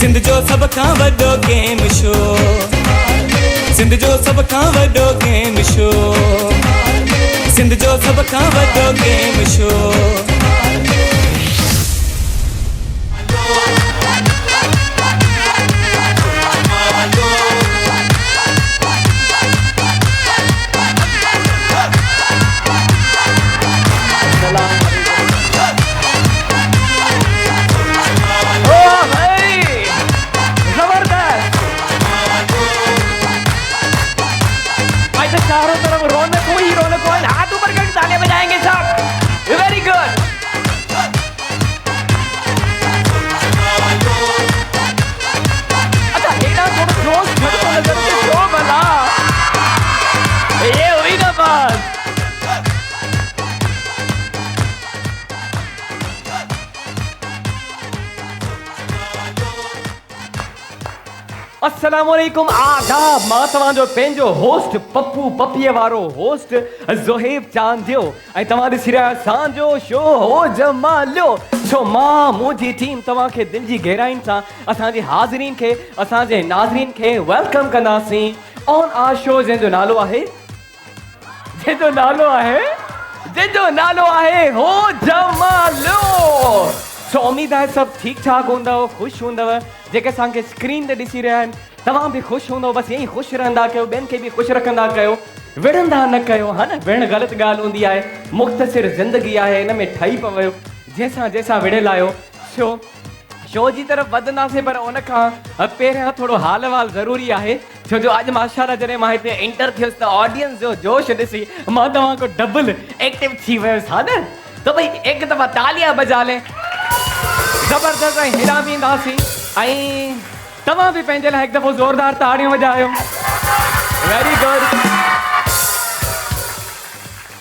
सिंध जो सब खां वॾो गेम शो, सिंध जो सब खां वॾो गेम शो, सिंध जो सब खां वॾो गेम शो। चारों तरफ रौनक ही रौनक है, हाथ ऊपर करके तालियां बजाएंगे सब। Very good. अच्छा हेडा थोड़ा क्लोज खड़ो नजर से शो बना, ये हुई ना बात। अस्सलाम वालेकुम, आदाब। मां तव्हां जो पंहिंजो होस्ट पप्पू पपीअ वारो होस्ट ज़ोहेब चांदियो ऐं तव्हां ॾिसी रहिया असांजो शो हो जमालियो। छो मां मुंहिंजी टीम तव्हांखे दिलि जी गहराइनि सां असांजे हाज़रीन खे, असांजे नाज़रीन खे वेलकम कंदासीं ऑन आवर शो जंहिंजो नालो आहे हो जमालियो। सो उम्मीद आहे सभु ठीकु ठाक हूंदव, ख़ुशि हूंदव। जेके असांखे स्क्रीन ते ॾिसी रहिया आहिनि तव्हां बि ख़ुशि हूंदव, बसि ईअं ई ख़ुशि रहंदा कयो, ॿियनि खे बि ख़ुशि रखंदा कयो, विढ़ंदा न कयो, हा न। विढ़ण ग़लति ॻाल्हि हूंदी आहे, मुख़्तसिर ज़िंदगी आहे, हिन में ठही पवियो जंहिंसां विढ़ियल आहियो। शो जी तरफ़ वधंदासीं, पर उन खां पहिरियां थोरो हाल वाल ज़रूरी आहे, छो जो अॼु माशाल्लाह जॾहिं मां हिते एंटर थियुसि त ऑडियंस जो जोश ॾिसी मां तव्हां खां डबल एक्टिव थी वियुसि, हा न। त भई हिकु दफ़ा तालियां बजा ले, ज़बरदस्त। ऐं हेॾा बि ईंदासीं ऐं तव्हां बि पंहिंजे लाइ हिकु दफ़ो ज़ोरदार ताड़ियूं वॼायो। Very good.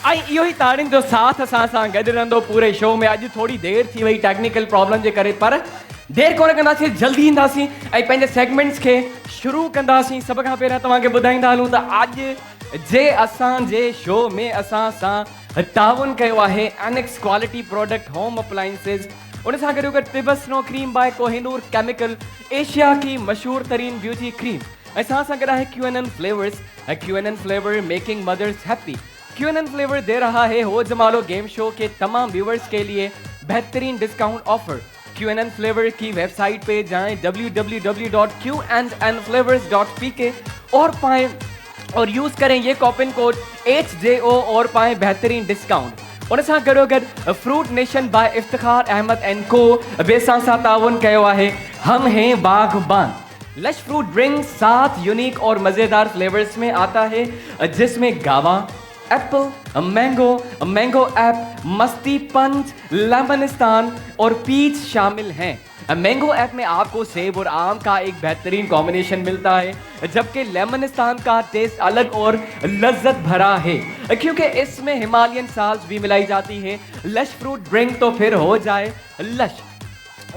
ऐं इहो ई ताड़ियुनि जो साथ असां सां गॾु रहंदो पूरे शो में। अॼु थोरी देरि थी वई टेक्निकल प्रॉब्लम जे करे, पर देरि कोन कंदासीं, जल्दी ईंदासीं ऐं पंहिंजे सेगमेंट्स खे शुरू कंदासीं। सभ खां पहिरियां तव्हांखे ॿुधाईंदा हलूं त अॼु जे असांजे शो में असां सां ताउन कयो आहे annex quality product home appliances, उन सां गॾो गॾु Tibet snow cream by Kohinoor chemical, Asia की मशहूर तरीन ब्यूटी क्रीम। ऐं सां गॾु आहे QNN flavours, QNN flavour making mothers happy. QNN flavour दे रहा है हो जमालो गेम शो के तमाम व्यूवर्स के लिए बेहतरीन डिस्काउंट ऑफर। QNN फ्लेवर की वेबसाइट पे जाएं www.qnnflavors.pk और पाएं और यूज करें ये कूपन कोड HJO और पाएं बेहतरीन डिस्काउंट। उन सां गॾो गॾु Fruit Nation by Iftikhar Ahmed and को बेसां सां ताउन कयो आहे हम हैं बागबान। लश फ्रूट ड्रिंक 7 यूनिक और मज़ेदार फ्लेवर्स में आता है, जिसमें गावा, एप्पल, मैंगो ऐप, मस्ती पंच, लेमनिस्तान और पीच शामिल हैं। मैंगो ऐप में आपको सेब और आम का एक बेहतरीन कॉम्बिनेशन मिलता है, जबकि लेमनिस्तान का टेस्ट अलग और लज्जत भरा है, क्योंकि इसमें हिमालयन साल्ट भी मिलाई जाती है। लश फ्रूट ड्रिंक तो फिर हो जाए लश।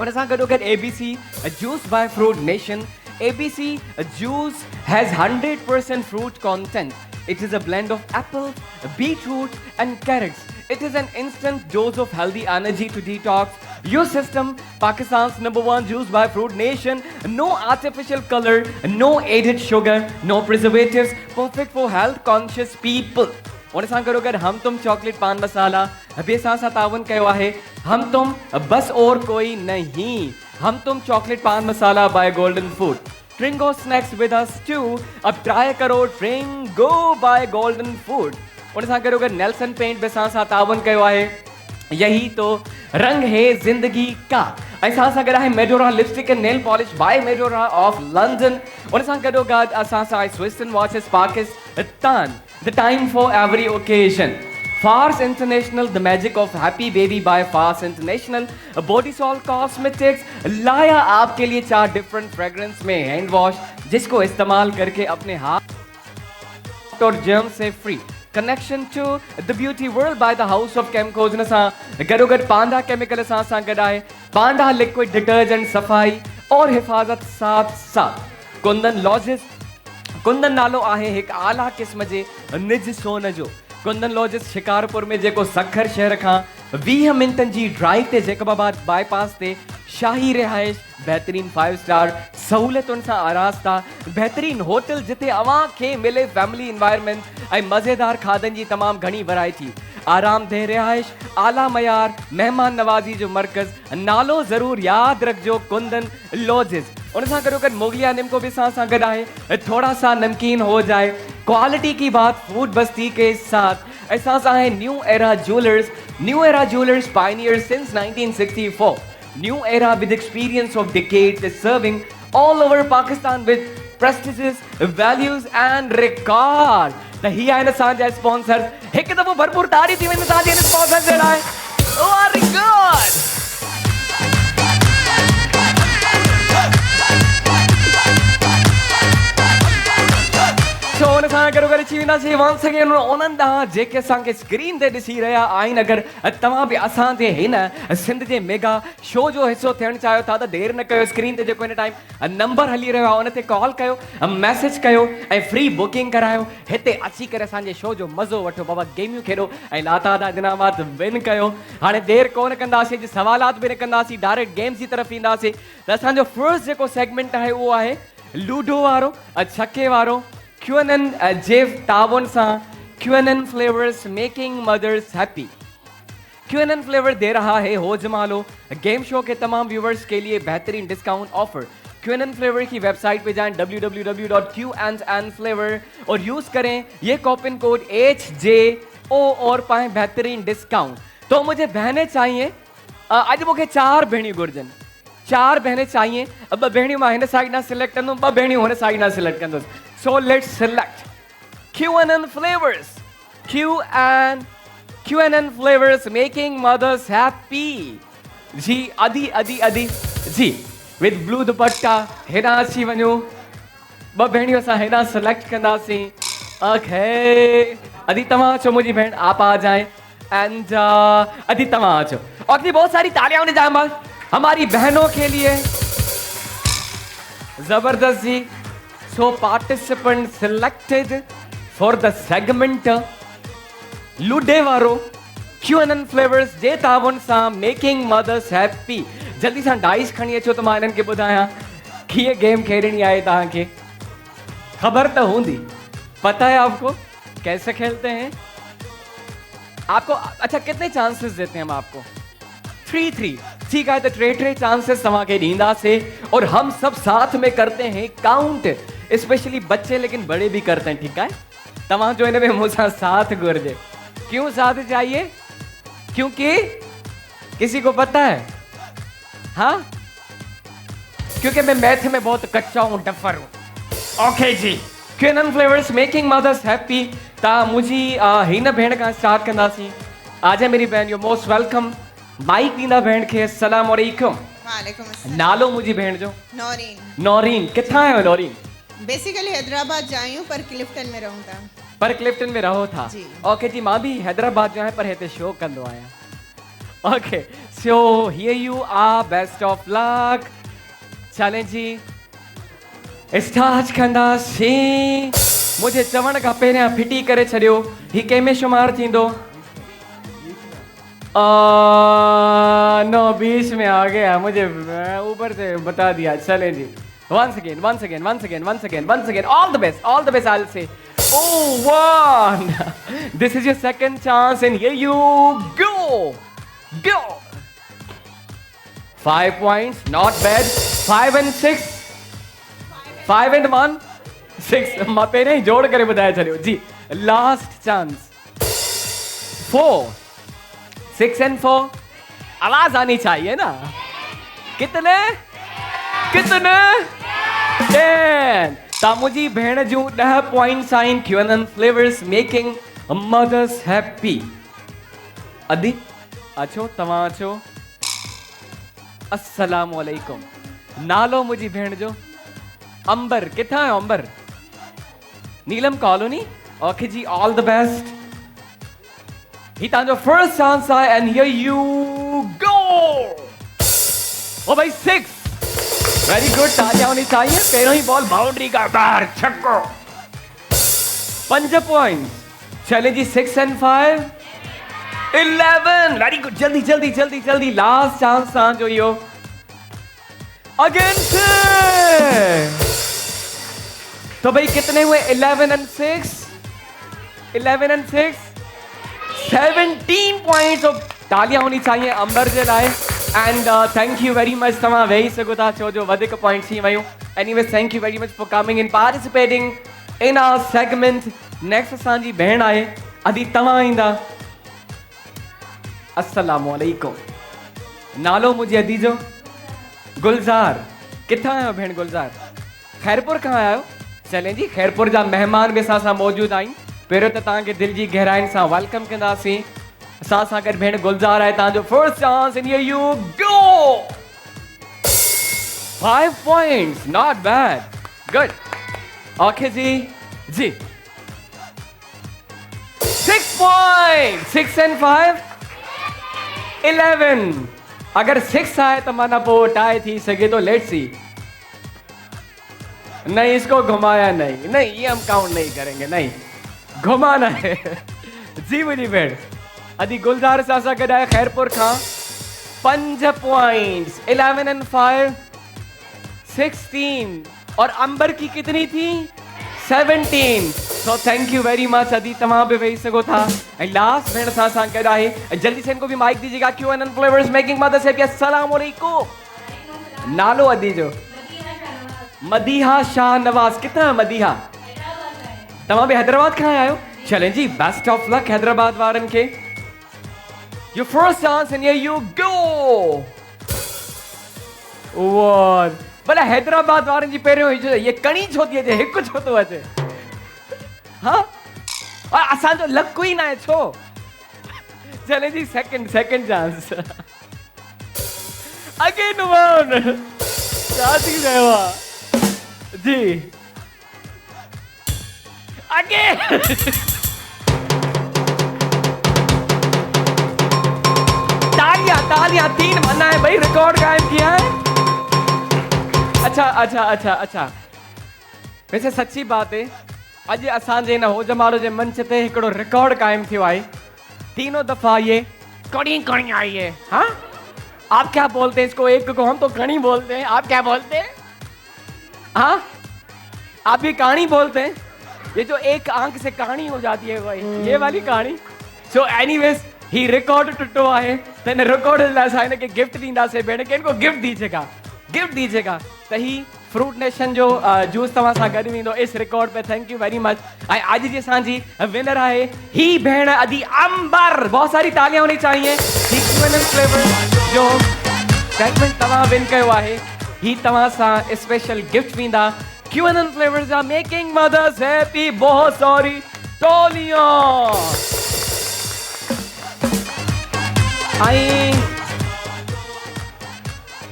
और असां गॾो गॾु ABC juice by fruit Nation. ABC juice has 100% fruit content. It is a blend of apple, beetroot and carrots. It is an instant dose of healthy energy to detox your system. Pakistan's #1 juice by Fruit Nation. No artificial color, no added sugar, no preservatives. Perfect for health conscious people. और सां गॾो गॾु हम तुम chocolate paan मसाला बेसां सां ताउन कयो आहे। हम तुम बस और कोई नहीं, हम तुम chocolate paan masala by golden food. Tringo snacks with us too. अब ट्राई करो Tringo बाय गोल्डन फूड। उन सां गॾो गॾु नेल्सन पेंट बेसां सां ताउन कयो आहे। यही तो रंग है जिंदगी का। ऐं सां गॾु आहे Medora lipstick and nail polish by Medora of London. उन सां गॾो गॾु असां सां Swiss watches Pakistan, the time for every occasion. Fars International, the magic of happy baby by Fars International. Body Salt Cosmetics लाया आपके लिए 4 डिफरेंट फ्रेग्रेंस में हैंड वॉश, जिसको इस्तेमाल करके अपने हाथ और जर्म से free. Connection to the beauty world by the House of Chemicals न सां गॾो गॾु पांडा केमिकल सां गॾु आहे पांडा लिक्विड डिटर्जेंट, सफ़ाई और हिफ़ाज़त साथ साथ। कुंदन लॉजिस, कुंदन नालो आहे हिकु आला क़िस्म जे निज सोन जो। कुंदन लॉजिस शिकारपुर में जेको सखर शहर खां 20 मिंटन जी ड्राइव ते जैकबाबाद बाईपास ते शाही रिहाइश बेहतरीन 5 स्टार सहूलियतुनि सां आरास्ता बेहतरीन होटल जिते अवां खे मिले फैमिली एनवायरनमेंट ऐं मज़ेदार खाधनि जी तमामु घणी वैरायटी आरामदेह रिहाइश आला मयार मेहमान नवाज़ी जो मर्कज़ नालो ज़रूर यादि रखिजो कुंदन लॉजिस उन सां गॾो गॾु मुगलिया निमको भी सां गॾु आहे थोड़ा सा नमकीन हो जाए क्वालिटी की बात फूड बस्ती के साथ ऐसा है new era jewellers pioneer since 1964 new era with experience of decades is serving all over Pakistan with prestigious values and record the ही आहे न असांजा स्पॉन्सर्स हिकु दफ़ो भरपूर ताड़ी थी वञे असांजे स्पॉन्सर्स जे लाइ वेरी गुड छो उन सां गॾो गॾु अची वेंदासीं वंस अगेन उन्हनि ॾांहुं जेके असांखे स्क्रीन ते ॾिसी रहिया आहिनि अगरि तव्हां बि असांजे हिन सिंध जे मेगा शो जो हिसो थियणु चाहियो था त देरि न कयो स्क्रीन ते जेको हिन टाइम नंबर हली रहियो आहे उन ते कॉल कयो मैसेज कयो ऐं फ्री बुकिंग करायो हिते अची करे असांजे शो जो मज़ो वठो बाबा गेमियूं खेॾो ऐं लातादाद इनामात विन कयो हाणे देरि कोन कंदासीं अॼु सवालात बि न कंदासीं डायरेक्ट गेम्स जी तरफ़ ईंदासीं त असांजो फर्स्ट जेको सेगमेंट आहे उहो आहे लूडो वारो छके वारो QNN जेव तावन सा QNN flavours making mothers happy QNN flavour दे रहा है होजमालो गेम शो के तमाम व्यूवर्स के लिए बेहतरीन डिस्काउंट ऑफर QNN फ्लेवर की वेबसाइट पे जाएं www.qnflavor और यूज करें ये कूपन कोड HJO और पाएं बेहतरीन डिस्काउंट तो मुझे बहनें चाहिए आज मुझे 4 भेणियूं घुर्जन 4 बहनें चाहिए अब भेणियूं मां हिन साइड ना सिलेक्ट कंदुमि 2 भेणियूं हुन साइड ना सिलेक्ट कंदुसि So let's select QNN flavors. QNN flavors making mothers happy. जी अदी जी with blue दुपट्टा हेॾां अची वञो 2 भेणियूं असां हेॾां सिलेक्ट कंदासीं ओके अदी तव्हां अचो मुंहिंजी भेण आप आ जाए एंड अदी तव्हां अचो और बहुत सारी तालियां होने जाए हमारी बहनों के लिए जबरदस्त जी So participant selected for the segment Lude Varo QNN flavors जे तावन सां making mothers happy जल्दी सां डाइस खणी अचो त मां इन्हनि खे ॿुधायां कीअं गेम खेॾणी आहे तव्हांखे ख़बर त हूंदी पता है आपको कैसे खेलते हैं आपको अच्छा कितने चांसेस देते हैं हम आपको 3 ठीक है तो 3 चांसेस तव्हांखे ॾींदासीं और हम सब साथ में करते हैं काउंट स्पेशली बच्चे लेकिन बड़े भी करते हैं ठीक है तमाम जो इनमें मुझे साथ गुर्जे क्यों साथ चाहिए क्योंकि किसी को पता है हाँ क्योंकि मैं मैथ में बहुत कच्चा हूँ डफर हूँ ओके जी QNN flavours making mothers happy ता मुझी हिन भेण का स्टार्ट कंदासीं आजा मेरी बहन यू मोस्ट वेलकम माइक ॾींदा भेण खे अस्सलाम वालेकुम वालेकुम अस्सलाम नालो मुंहिंजी भेण जो नौरीन किथां आहियो नौरीन बेसिकली हैदराबाद जायूं पर क्लिफ्टन में रहूं था पर क्लिफ्टन में रहो था जी ओके जी मां भी हैदराबाद जो है पर हिते शो कंदो आहियां okay so here you are best of luck चलें जी स्टार्ट कंदासीं मुझे चवण खां पहिरियां फिटी करे छॾियो ही कंहिंमें शुमार थींदो नो 20 में आ गया मुझे ऊपर से बता दिया चले जी once again all the best I'll say oh one this is your second chance and here you go 5 points not bad 5 and 6 5 and 1 6 मां पहिरियों ही जोड़ करे ॿुधाए छॾियो जी लास्ट चांस 4 6 and 4 आवाज आनी चाहिए ना कितने 10 तामुजी भेण जूं 10 पॉइंट्स आहिनि QNN flavours making mothers happy अदी अचो तव्हां अचो अस्सलाम वालेकुम नालो मुंहिंजी भेण जो अंबर किथां आहियो अंबर नीलम कॉलोनी ओके जी ऑल द बेस्ट ही तव्हांजो फर्स्ट चांस आहे एंड हियर यू गो ओ भाई 6 वेरी गुड तालियां होनी चाहिए पहिरों ही बॉल बाउंड्री का बाहर छक्को 5 पॉइंट्स चले जी 6 and 5 11 वेरी गुड जल्दी जल्दी जल्दी जल्दी लास्ट चांस सा जो यो अगेन तो भाई कितने हुए 11 and 6 17 पॉइंट्स ऑफ तालियां होनी चाहिए अंबर जे लाए and thank you very much तमा वेही सको था छो जो वधिक पॉइंट्स थी वयूं anyways thank you very much for coming in participating in our segment next असांजी भेण आहे अदी तव्हां ईंदा अस्सलाम वालेकुम नालो मुझे अदी जो गुलजार किथां आयो भेण गुलजार खैरपुर कहाँ आयो चलें जी खैरपुर जा मेहमान भी असां मौजूद आहिनि पहिरियों त तव्हांखे दिलि जी गहराइनि सां वेलकम कंदासीं असां सां गॾु भेण गुलजार आहे तव्हांजो first chance in you go 5 points not bad good okay जी 6 points 6 and 5 11 अगर 6 आए तो माना पो टाई थी सके तो लेट्स सी नहीं इसको घुमाया नहीं ये हम काउंट नहीं करेंगे नहीं घुमाना है जी मुझी भेड़ अदी गुलजार सासा गडाए खैरपुर खां 5 पॉइंट्स 11 and 5 16 और अंबर की कितनी थी 17 so thank you very much अदी तमाम भी वही सको था एंड लास्ट भेड़ सासा गडाए जल्दी से इनको भी माइक दीजिएगा क्यूएनएन फ्लेवर्स मेकिंग मदर से अस्सलाम वालेकुम नालो अदी जो मदीहा शाह नवाज कितना मदीहा तमाम भी हैदराबाद कहाँ आयो चलें जी बेस्ट ऑफ लक हैदराबाद वारन के your first chance and you go one भला हैदराबाद वारन जी पहिरियों ये कणी छो थी अचे हिकु छो थो अचे हाँ असांजो लक ही ना है छो चले जी सेकंड चांस अगेन वन क्या थी रहे जी आगे तालियां 3 मना है भाई रिकॉर्ड कायम किया है अच्छा वैसे सच्ची बात है अज असांजे न हो जमालो जे मंच ते हिकड़ो रिकॉर्ड कायम थियो है 3 दफा ये कणी आई है हाँ आप क्या बोलते हैं इसको एक को हम तो कणी बोलते हैं आप क्या बोलते हैं हाँ आप भी कहानी बोलते हैं ये जो एक आंख से कहानी हो जाती है भाई ये वाली कहानी सो एनीवेज ही रिकॉर्ड टुटो है तेने रिकॉर्ड लाइ के गिफ्ट दींदा से भेण के इनको गिफ्ट दीजिएगा त ही फ्रूट नेशन जो जूस तव्हां सां गॾु वेंदो इस रिकॉर्ड पे थैंक यू वेरी मच ऐं अॼु जी असांजी विनर आहे ही भेण अदी अंबर बहुत सारी तालियां होनी चाहिए ही क्यूएनएन फ्लेवर जो सेगमेंट तव्हां विन कयो आहे ही तव्हां सां स्पेशल गिफ्ट वेंदा QNN flavours are making mothers happy बहुत सारी तालियां आई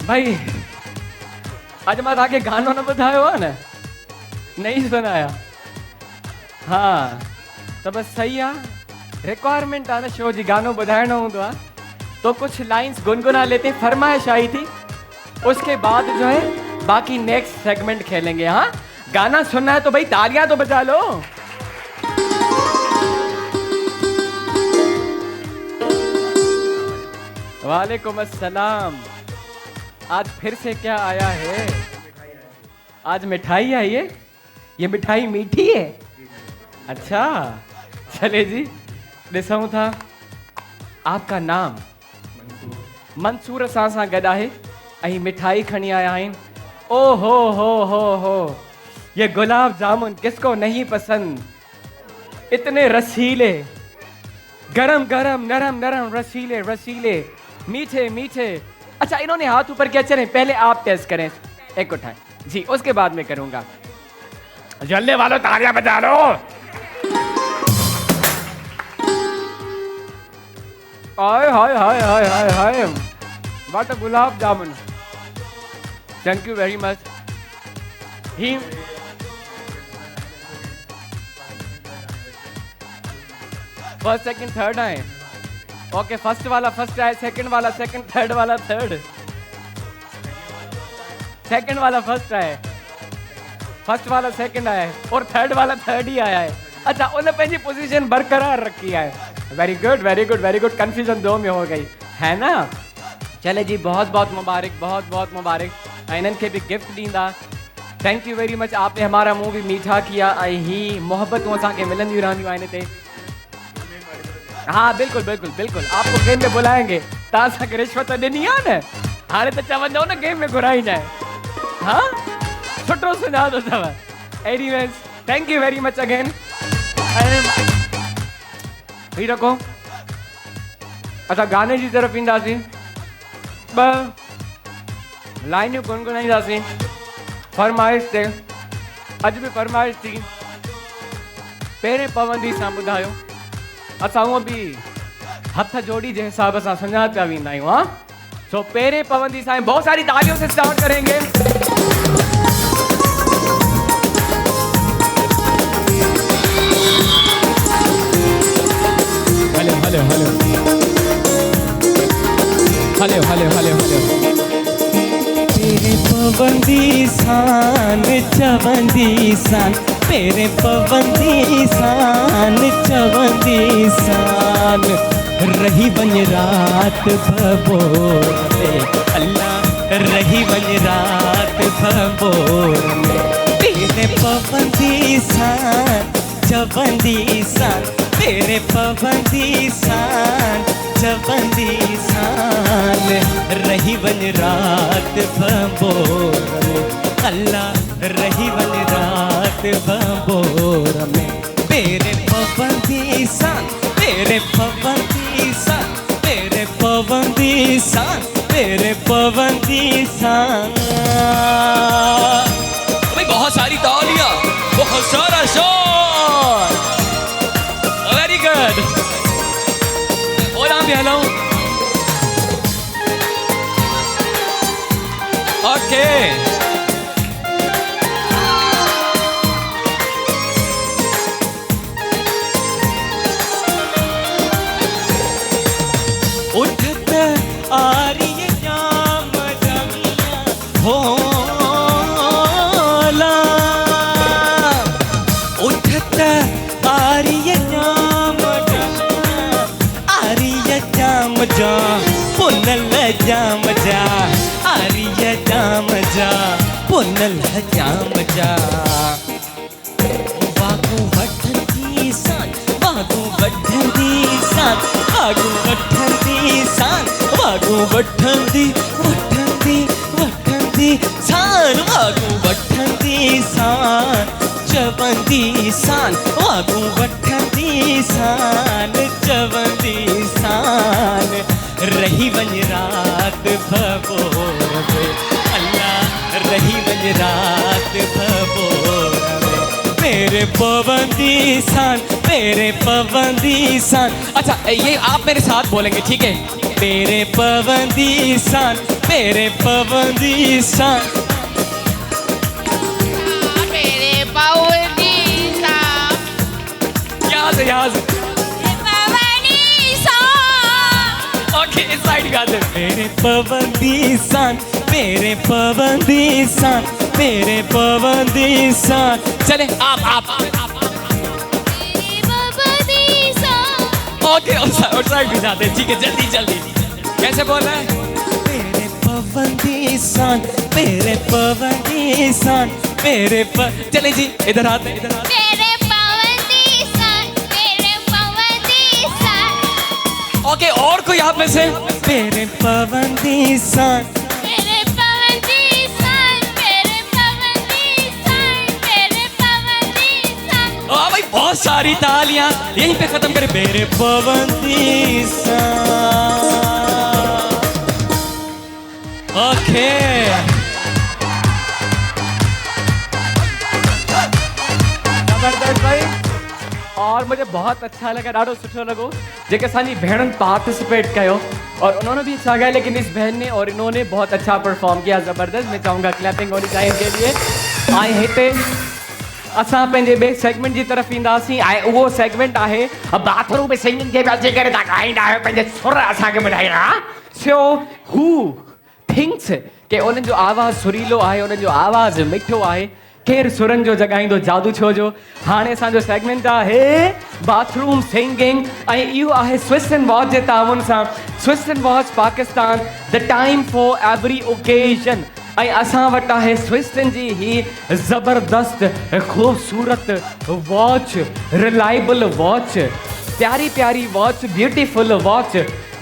भाई आज मैं ताके गानो न ॿुधायो आहे न नहीं सुनाया हाँ तो बस सही आहे रिक्वायरमेंट आहे न शो जी गानो ॿुधाइणो हूंदो आहे तो कुछ लाइंस गुनगुना लेते फरमाइश आई थी उसके बाद जो है बाकी नेक्स्ट सेगमेंट खेलेंगे हाँ गाना सुनना है तो भाई तालियां तो बजा लो वालेकुम अस्सलाम आज फिर से क्या आया है आज मिठाई आई है ये मिठाई मीठी है अच्छा चले जी ॾिसूं था आपका नाम मंसूर सां गॾु आहे ऐं मिठाई खणी आया आहिनि ओ हो ये गुलाब जामुन किसको नहीं पसंद इतने रसीले गरम गरम नरम नरम रसीले रसीले मीठे मीठे अच्छा इन्होंने हाथ ऊपर किया चलें पहले आप टेस्ट करें एक उठाएं जी उसके बाद मैं करूंगा जल्दी वालों तालियां बजा लो hi hi hi hi hi hi what a gulab jamun thank you very much ही फर्स्ट सेकंड थर्ड आए ओके फर्स्ट वाला फर्स्ट आए सेकंड वाला सेकंड थर्ड वाला थर्ड सेकंड वाला फर्स्ट आए फर्स्ट वाला सेकंड आया है और थर्ड वाला थर्ड ही आया है अच्छा उन्हें अपनी पोजीशन बरकरार रखी है very good very good very good, confusion 2 में हो गई है ना। चले जी, बहुत बहुत मुबारक, बहुत बहुत मुबारक। इन्हनि खे भी गिफ्ट ॾींदा। थैंक यू वेरी मच, आपने हमारा मुंह भी मीठा किया। ही मोहब्बतूं असांखे मिलंदियूं रहंदियूं आहिनि हिते। हाँ बिल्कुल बिल्कुल बिल्कुल, आपको गेम में बुलाएंगे। तव्हां असांखे रिश्वत ॾिनी आहे न, हाणे त चवंदो न गेम में घुराईंदा आहिनि। हाँ सुठो सुञाणो अथव। Anyways thank you very much again. ही रखो, असां गाने जी तरफ़ ईंदासीं। 2 लाइनियूं गुनगुनाईंदासीं फरमाइश ते। अॼु बि फरमाइश थी, पहिरें पवंदी सां ॿुधायो। असां हूअं बि हथ जोड़ी जे हिसाब सां सुञाण पिया वेंदा आहियूं। हाँ सो पहिरें पवंदी सां बहुत सारी तालियों से स्टार्ट करेंगे। Hello hello hello hello hello hello hello. तेरे पवंदी सान चवंदी सान, तेरे पवंदी सान चवंदी सान, रही वञ रात भबोर में अल्लाह, रही वञ रात भबोर में। तेरे पवंदी सान चवंदी सान, तेरे पवंदी सान चवंदी सान, रही वञ रात भबोर में अल्लाह, रही वञ रात भबोर में। तेरे पवंदी सान, तेरे पवंदी सान, तेरे पवंदी सान, तेरे पवंदी सान। भाई बहुत सारी तालियां, बहुत सारा शोर। Very good. और आप भी हेलो। ओके उठत आरिय जाम जमिया होला, उठत आरिय जाम जमिया, आरिय जाम जा पुनल जाम जा, आरिय जाम जा पुनल जाम जा। वागू वठंदी सान, वागू वठंदी सान, वागू वठंदी सान, वागू वठंदी वठंदी वठंदी सान, वागू वठंदी सान चवंदी सान, वागू वठंदी सान चवंदी सान, रही वञ रात भबोर में अल्लाह, रही वञ रात भबोर में। मेरे पवंदी सान, मेरे पवंदी सान। अच्छा ये आप मेरे साथ बोलेंगे, ठीक है? मेरे पवंदी सान, मेरे पवंदी सान, मेरे पवंदी सान, यहाँ से पवंदी सान। ओके इस साइड गा दे। मेरे पवंदी सान, मेरे पवंदी सान, मेरे पवंदी सान। चले आप ओके और साइड भी जाते हैं, ठीक है? जल्दी जल्दी कैसे बोल रहे हैं? मेरे पवंदी सान, मेरे पवंदी सान, मेरे चले जी इधर आते इधर आते। मेरे पवंदी सान, मेरे पवंदी सान। ओके और कोई आप में से? मेरे पवंदी सान, मेरे पवंदी सान, मेरे पवंदी सान, मेरे पवंदी सान। भाई बहुत सारी तालियां यहीं पे खत्म करें। मेरे पवंदी सान। ओके जबरदस्त भाई। और मुझे बहुत अच्छा लगा, ॾाढो सुठो लॻो जेके असांजी भेणनि पार्टिसिपेट कयो और उन्होंने भी अच्छा गाया, लेकिन इस बहन ने और इन्होंने बहुत अच्छा परफॉर्म किया। ज़बरदस्त, मैं चाहूँगा क्लैपिंग होनी चाहिए इनके लिए। ऐं हिते असां पंहिंजे ॿिए सेगमेंट जी तरफ़ ईंदासीं ऐं उहो सेगमेंट आहे बाथरूम सिंगिंग खे अची करे तव्हां ॻाईंदा आहियो, पंहिंजे सुर असांखे ॿुधाईंदा। सो हू थिंक्स कि उन्हनि जो आवाज़ु सुरीलो आहे, उन्हनि जो आवाज़ु मिठो आहे, केर सुरन जो जगाईंदो जादू छो जो हाणे असांजो सेगमेंट आहे बाथरूम सिंगिंग ऐं इहो आहे स्विस एंड वॉच जे ताउन सां Swiss and watch Pakistan the time for every occasion ऐं असां वटि आहे स्विसन जी ही ज़बरदस्त ख़ूबसूरत वॉच रिलायबल वॉच प्यारी प्यारी वॉच ब्यूटीफुल वॉच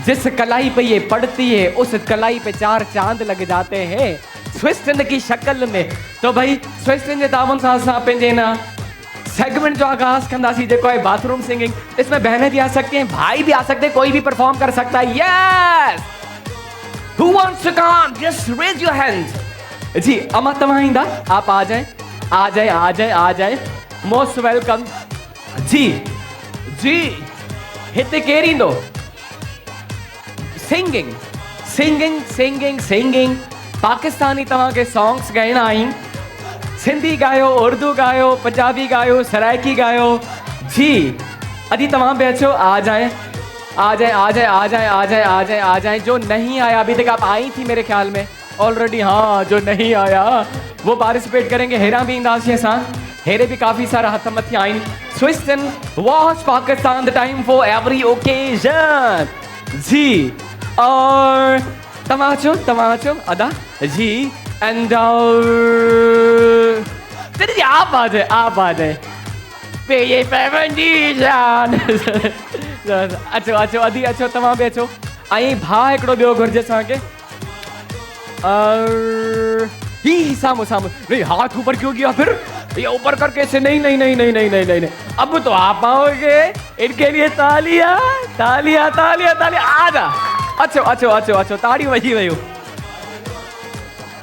जिस कलाई पे ये पड़ती है उस कलाई पे 4 चांद लग जाते हैं स्विसन की शक्ल में। तो भाई स्विसन के तावन सां असां पंहिंजे ना सेगमेंट जो आगाज कंदासीं जेको है बाथरूम सिंगिंग। इसमें बहनें भी आ सकती हैं, भाई भी आ सकते हैं, कोई भी परफॉर्म कर सकता है। Yes, who wants to come, just raise your hands. जी अमा तव्हां ईंदा, आप आ जाएं आ जाएं आ जाएं आ जाएं, मोस्ट वेलकम। जी जी हिते केर ईंदो? Singing singing singing singing Pakistani तव्हां के सॉन्ग्स गाइणा आहिनि, सिंधी गायो, उर्दू गायो, पंजाबी गायो, सराइकी गायो। जी अजी तव्हां भी अचो, आ जाएं आ जाएं आ जाएं आ जाएं आ जाएं आ जाएं आ जाएं। जो नहीं आया अभी तक, आप आई थी मेरे ख्याल में ऑलरेडी, हाँ जो नहीं आया वो पार्टिसिपेट करेंगे। हेरा भी ईंदासीं असां, हेरे भी काफ़ी सारा हथ मथे आहिनि। Swiss and watch Pakistan the time for every occasion. जी और तव्हां अचो अदा जी एंड जी आप आ जाए पे ये पाबंदी जान। अचो अचो अदी अचो, तव्हां भी अचो। ऐं भाउ हिकिड़ो ॿियो घुरिजे असांखे, ही सामो सामो। नहीं हाथ ऊपर क्यों किया फिर? ये ऊपर करके से नहीं नहीं नहीं नहीं नहीं नहीं नहीं नहीं। अब तो आप आओगे, इनके लिए तालियां तालियां तालियां तालियां। आ जा, अचो अचो अचो अचो, ताड़ी वजी वयूं।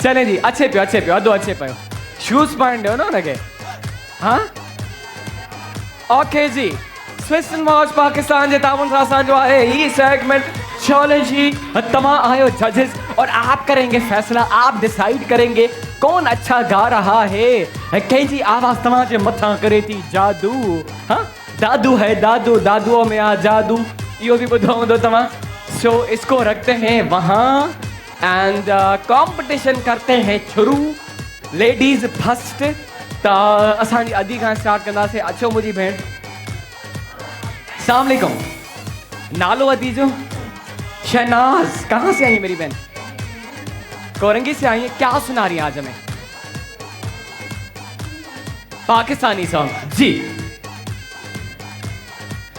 चले जी, अच्छे पियो अदो अच्छे पियो। शूज़ पाइण ॾियो न हुनखे। हाँ ओके जी, स्विस एंड वॉच पाकिस्तान के ताउन सां असांजो आहे ही सेगमेंट। चलो जी, तमाम आयो जजेस और आप करेंगे फैसला, आप डिसाइड करेंगे कौन अच्छा गा रहा है। कंहिंजी आवाज़ तव्हांजे मथां करे थी जादू। हाँ दादू है दादू, दादुओं में आ जादू, इहो भी ॿुधो हूंदो तव्हां। सो इसको रखते हैं वहाँ एंड कंपटीशन करते हैं शुरू। Ladies first. तो असांजी अदी खां स्टार्ट कंदासीं। अचो मुंहिंजी भेण, अस्सलाम वालेकुम। नालो अदी जो? शहनाज। कहाँ से आई है मेरी बहन? कोरंगी से आई है। क्या सुना रही है आज हमें? पाकिस्तानी सॉन्ग। जी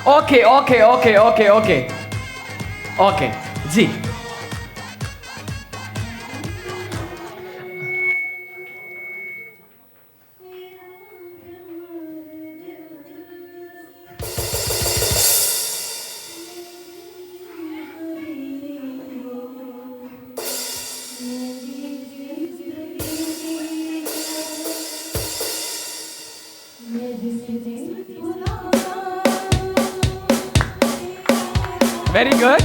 okay okay okay okay okay okay जी। Very good.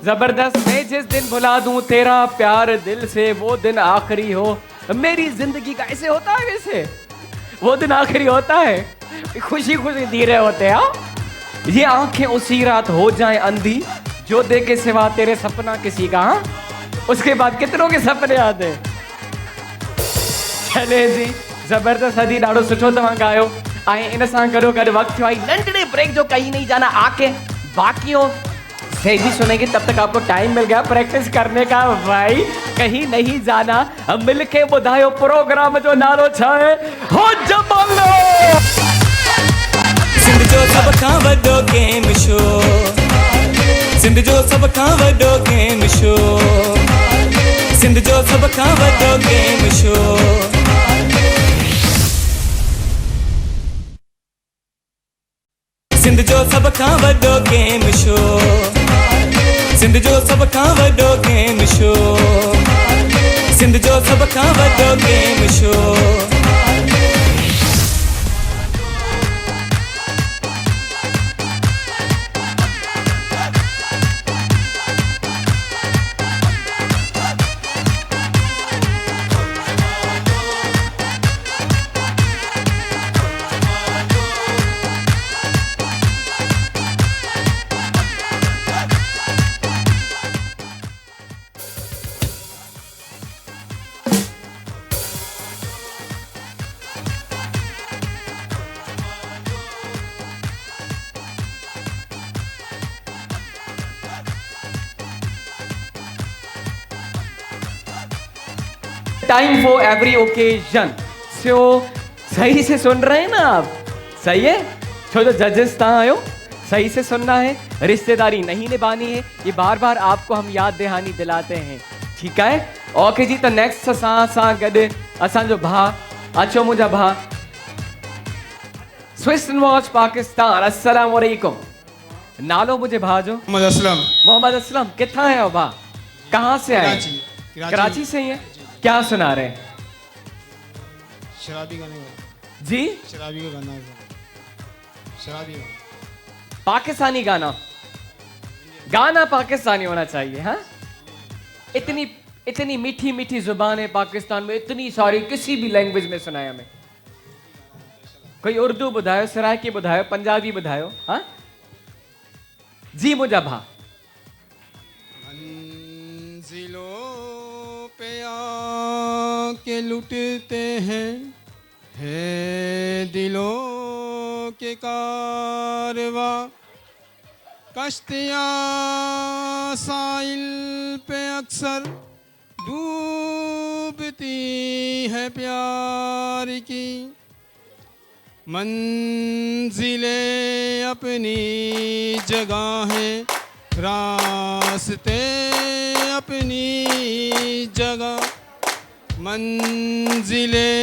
जबरदस्त। मैं जिस दिन भुला दूं तेरा प्यार दिल से, वो दिन आखिरी हो मेरी जिंदगी का। ऐसे होता है वैसे, वो दिन आखिरी होता है, खुशी खुशी धीरे होते हैं। ये आंखें उसी रात हो जाएं अंधी, जो देखे सिवा तेरे सपना किसी का। उसके बाद कितनों के सपने आते। चले जी, जबरदस्त हदी, ॾाढो सुठो तव्हां गायो। ऐं इन सां गॾो गॾु वक़्तु थियो आहे नंढड़े ब्रेक जो। कहीं नहीं जाना, आके बाकी हो सही सुनेंगे, तब तक आपको टाइम मिल गया प्रैक्टिस करने का। भाई कहीं नहीं जाना, हम मिलके ॿुधायो प्रोग्राम जो नालो छा है? हो जमालो। सिंध जो सब खां वॾो गेम शो, सिंध जो सब खां वॾो गेम शो, सिंध जो सब खां वॾो गेम शो। सिंध जो सब खां वॾो गेम शो, सिंध जो सब खां वॾो गेम शो, सिंध जो सब खां वॾो game show. Time for every occasion. सो सही से सुन रहे हैं ना आप? सही है? छो जो जजेस तव्हां आयो, सही से सुनना है, रिश्तेदारी नहीं निभानी है, ये बार बार आपको हम याद दहानी दिलाते हैं, ठीक है? ओके जी, तो नेक्स्ट सां गॾु असांजो भाउ, अचो मुंहिंजा भाउ। स्विस वॉच पाकिस्तान, अस्सलाम वालेकुम। नालो मुझे भाउ जो? मोहम्मद असलम। मोहम्मद असलम, कितना है हो भाउ? कहाँ से आए? कराची से ही है। क्या सुना रहे हैं? शराबी गाने का। जी, शराबी का गाना है। शराबी का पाकिस्तानी गाना। गाना पाकिस्तानी होना चाहिए। हाँ, इतनी इतनी मीठी मीठी जुबान है पाकिस्तान में, इतनी सारी, किसी भी लैंग्वेज में सुनाया हमें। कोई उर्दू बुधायो, सराइकी बुधायो, पंजाबी बुधायो। हाँ जी मुझा भा। मंजिलों पे आके लुटते हैं, है दिलों के कारवा, कश्तियाँ साइल पे अक्सर डूबती है प्यार की, मंजिलें अपनी जगह है, रास्ते अपनी जगह, मंजिलें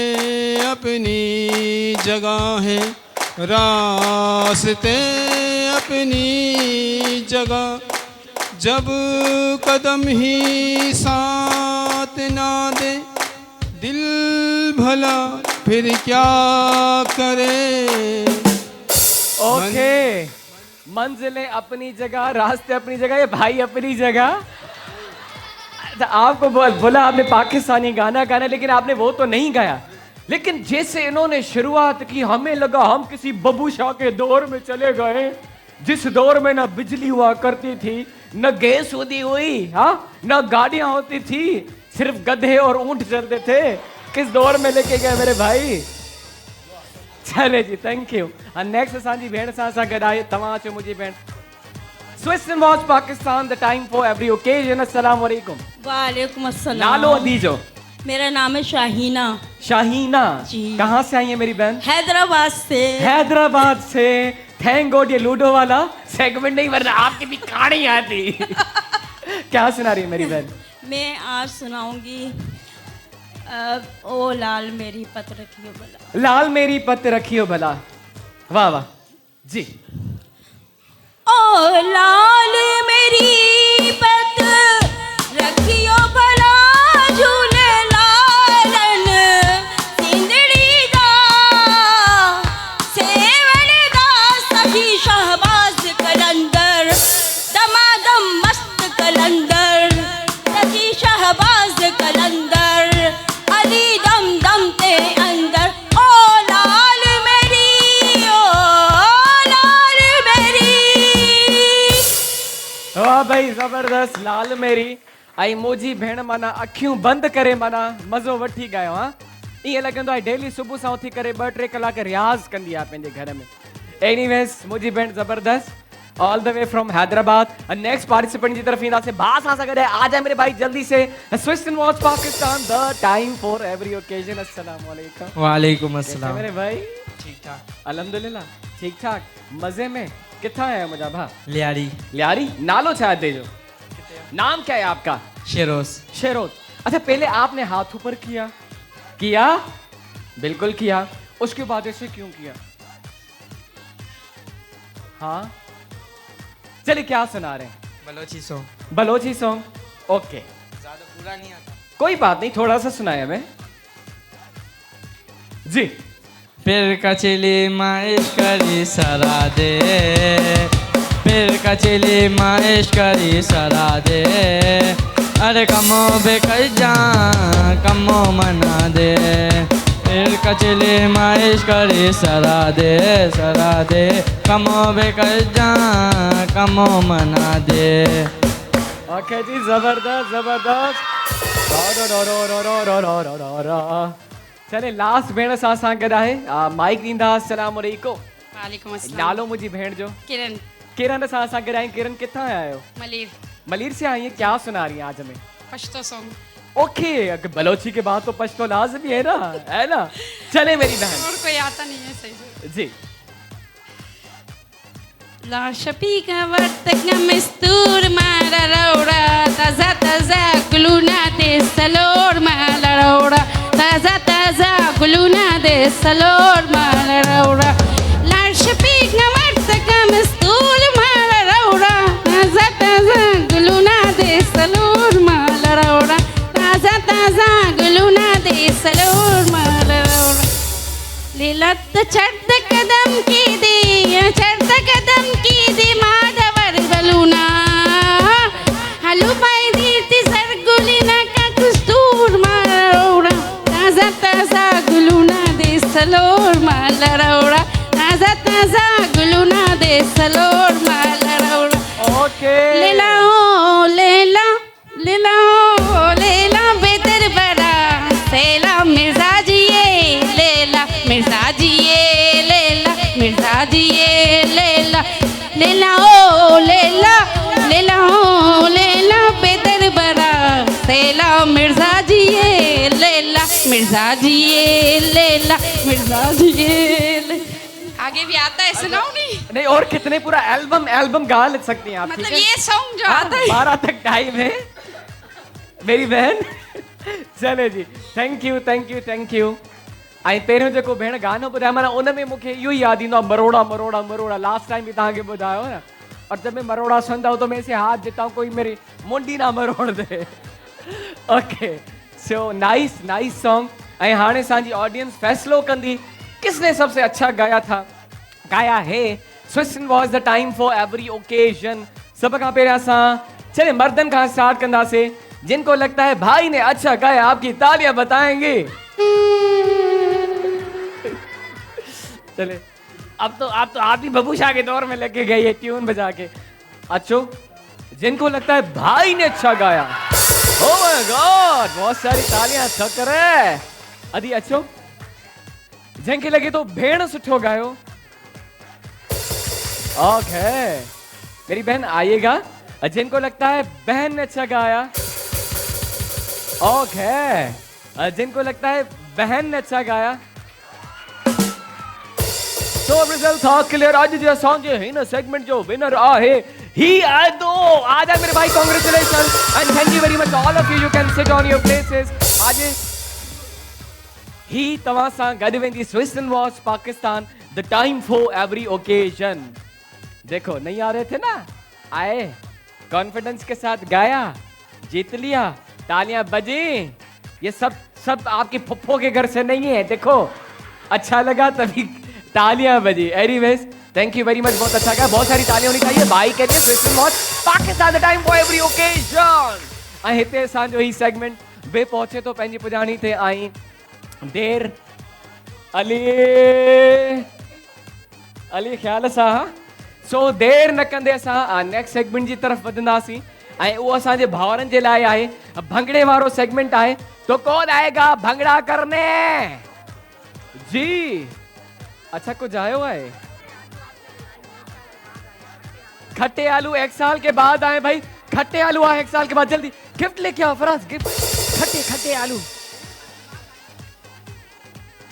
अपनी जगह है, रास्ते अपनी जगह, जब कदम ही साथ ना दे दिल भला फिर क्या करे। ओके, मंजिलें अपनी जगह, रास्ते अपनी जगह, ये भाई अपनी जगह। आपको बोला आपने पाकिस्तानी गाना गाना, लेकिन आपने वो तो नहीं गाया। लेकिन जैसे इन्होंने शुरुआत की, हमें लगा हम किसी बबू शाह के दौर में चले गए, जिस दौर में ना बिजली हुआ करती थी, न गैस होती हुई, हाँ, न गाड़ियां होती थी, सिर्फ गधे और ऊंट चलते थे। किस दौर में लेके गए मेरे भाई। चले जी, थैंक यू। नेक्स्ट असांजी भेण सां गॾु आहे, तव्हां अचो मुंहिंजी भेण। Swiss watch Pakistan, the time for every occasion. अस्सलाम वालेकुम। वालेकुम अस्सलाम। नालो दीजो। मेरा नाम है शाहीना। शाहीना जी। कहाँ से आई है मेरी बहन? हैदराबाद से। हैदराबाद से। थैंक गॉड ये लूडो वाला सेगमेंट नहीं, वरना आपकी भी कहानी आती। क्या सुना रही है मेरी बहन? मैं आज सुनाऊंगी ओ लाल मेरी पत रखियो भला। लाल मेरी पत रखियो भला। वाह वाह जी। ओ लाल मेरी पत रखियो भला, झूले लालन सिंदड़ी दा, सेवल दा सखी शहबाज कलंदर, दमादम मस्त कलंदर, सखी शहबाज कलंदर, अली दम दम ते अंदर। ओ लाल मेरी, ओ लाल मेरी। वाह भाई, जबरदस्त। लाल मेरी आई मुंहिंजी भेण माना अखियूं बंदि करे माना मज़ो वठी गयो। हाँ, ईअं लॻंदो आहे डेली सुबुह सां उथी करे 2-3 कलाक रियाज़ कंदी आहे पंहिंजे घर में। एनीवेज़, मुंहिंजी भेण ज़बरदस्त, all the way from Hyderabad. Next participant की तरफ ईंदासीं। भाउ सां गॾु आ जाए मेरे भाई जल्दी से। Swiss watch Pakistan, the time for every occasion. अस्सलाम वालेकुम। वालेकुम अस्सलाम। मेरे भाई ठीक ठाक। अल्हम्दुलिल्लाह, ठीक ठाक, मजे में। कितना है मुझा भा? लियारी। लियारी। नालो छा है तेजो? नाम क्या है आपका? शेरोस। शेरोज। अच्छा, पहले आपने हाथ ऊपर किया? किया, बिल्कुल किया। उसके बाद ऐसे क्यों किया? हाँ, चलिए क्या सुना रहे हैं? Balochi song. Balochi song. Okay, ज्यादा पूरा नहीं आता। कोई बात नहीं, थोड़ा सा सुनाया हमें जी। फिर कचली माइश करी सरा दे, फिर कचली माइश करी सरा दे, अरे कमो बेकर जा कमो मना दे, फिर कचली माइश करी सरा दे, सरा दे, कमो बेकर जा कमो मना दे। ओके जी, जबरदस्त जबरदस्त। चले लास्ट भेण सां गॾु आहे, माइक ॾींदा। अस्सलाम वालेकुम। वालेकुम अस्सलाम। नालो मुंहिंजी भेण जो? किरण। किरण सां गॾु आहे। किरण किथां आया आहियो? मलिर। मलिर से आई है। क्या सुना रही हैं आज हमें? पश्तो सॉन्ग। ओके बलोची के बाद तो पश्तो लाजमी है ना चले मेरी बहन और कोई आता नहीं है सही से जी La shapiga vartagna mistur mala raura taza taza gluna de salor mala raura taza taza gluna de salor mala raura La shapiga vartagna mistur mala raura taza taza gluna de salor mala raura taza taza gluna de salor mala raura लीलत चढ़त कदम की दी चढ़त कदम की दी माधवर बलूना hello पाई दी थी सरगुलिना का कस्तूर मालरोड़ा ताजा ताजा गुलूना दे सलोर मालरोड़ा ताजा ताजा गुलूना दे सलोर मालरोड़ा ओके लेला ओ लेला लेला ओ लेला बेदर बड़ा सेला मिर्जा जी ये लेला मिर्जा जी ये लेला मिर्जा जी ये लेला लेला ओ लेला लेला ओ लेला बेदर बड़ा सेला मिर्जा जी ये लेला मिर्जा जी ये लेला मिर्जा जी ये आगे भी आता है सुनाओ नहीं और कितने पूरा एल्बम गा ले सकती हैं आप मतलब ठीक है? ये सॉन्ग जो आता है 12 तक टाइम है मेरी बहन चले जी थैंक यू ऐं पहिरियों जेको भेण गानो ॿुधायो माना उन में मूंखे इहो ई यादि ईंदो आहे मरोड़ा मरोड़ा मरोड़ा लास्ट टाइम बि तव्हांखे ॿुधायो न और जब मैं मरोड़ा सुनता हूँ तो मैं ऐसे हाथ देता हूँ कोई मेरी मुंडी ना मरोड़ दे ओके सो नाइस सॉन्ग ऐं हाणे असांजी ऑडियंस फैसलो कंदी किसने सबसे अच्छा गाया है Swisstone was the time for every occasion सब खां पहिरियां असां चले मर्दन खां स्टार्ट कंदासीं जिनको लगता है भाई ने अच्छा गाया आपकी तालियां बताएंगे चले अब तो आप भी बबूशा के दौर में लगे गए ये ट्यून बजा के अच्छो जिनको लगता है भाई ने अच्छा गाया ओह माय गॉड बहुत सारी तालियां अच्छा करे अदी अच्छो जंहिंखे लगे तो भेण सुठो गायो ओके मेरी बहन आइएगा जिनको लगता है बहन ने अच्छा गाया ओके जिनको लगता है बहन ने अच्छा गाया तो रिजल्ट था क्लियर आज जो सॉन्ग जो है ना सेगमेंट जो विनर आहे ही आए दो आज मेरे भाई congratulation and thank you very much all of you can sit on your places आज ही तवा सा गड वेंदी Swisstone watch Pakistan the time for every occasion देखो नहीं आ रहे थे ना आए कॉन्फिडेंस के साथ गाया जीत लिया तालियां बजी ये सब आपके फुफ्फो के घर से नहीं है देखो अच्छा लगा तभी तालियां बजी anyways thank you very much बहुत अच्छा लगा बहुत सारी तालियां होनी चाहिए भाई कहते हैं Swisstone watch Pakistan the time for every occasion ऐं हिते असांजो ही सेगमेंट बे पहुचे तो पंहिंजी पुॼाणी ते आई देर अली ख्याल सां सो देर न कंदे असां नेक्स्ट सेगमेंट जी तरफ़ वधंदासीं ऐं उहो असांजे भाउरनि जे लाइ आहे भंगड़े वारो सेगमेंट आहे तो कौन आएगा भंगड़ा करने जी अच्छा कुछ आयो है खट्टे आलू 1 साल के बाद आए भाई खट्टे आलू आए 1 साल के बाद जल्दी गिफ्ट लेके आओ फराज गिफ्ट खट्टे आलू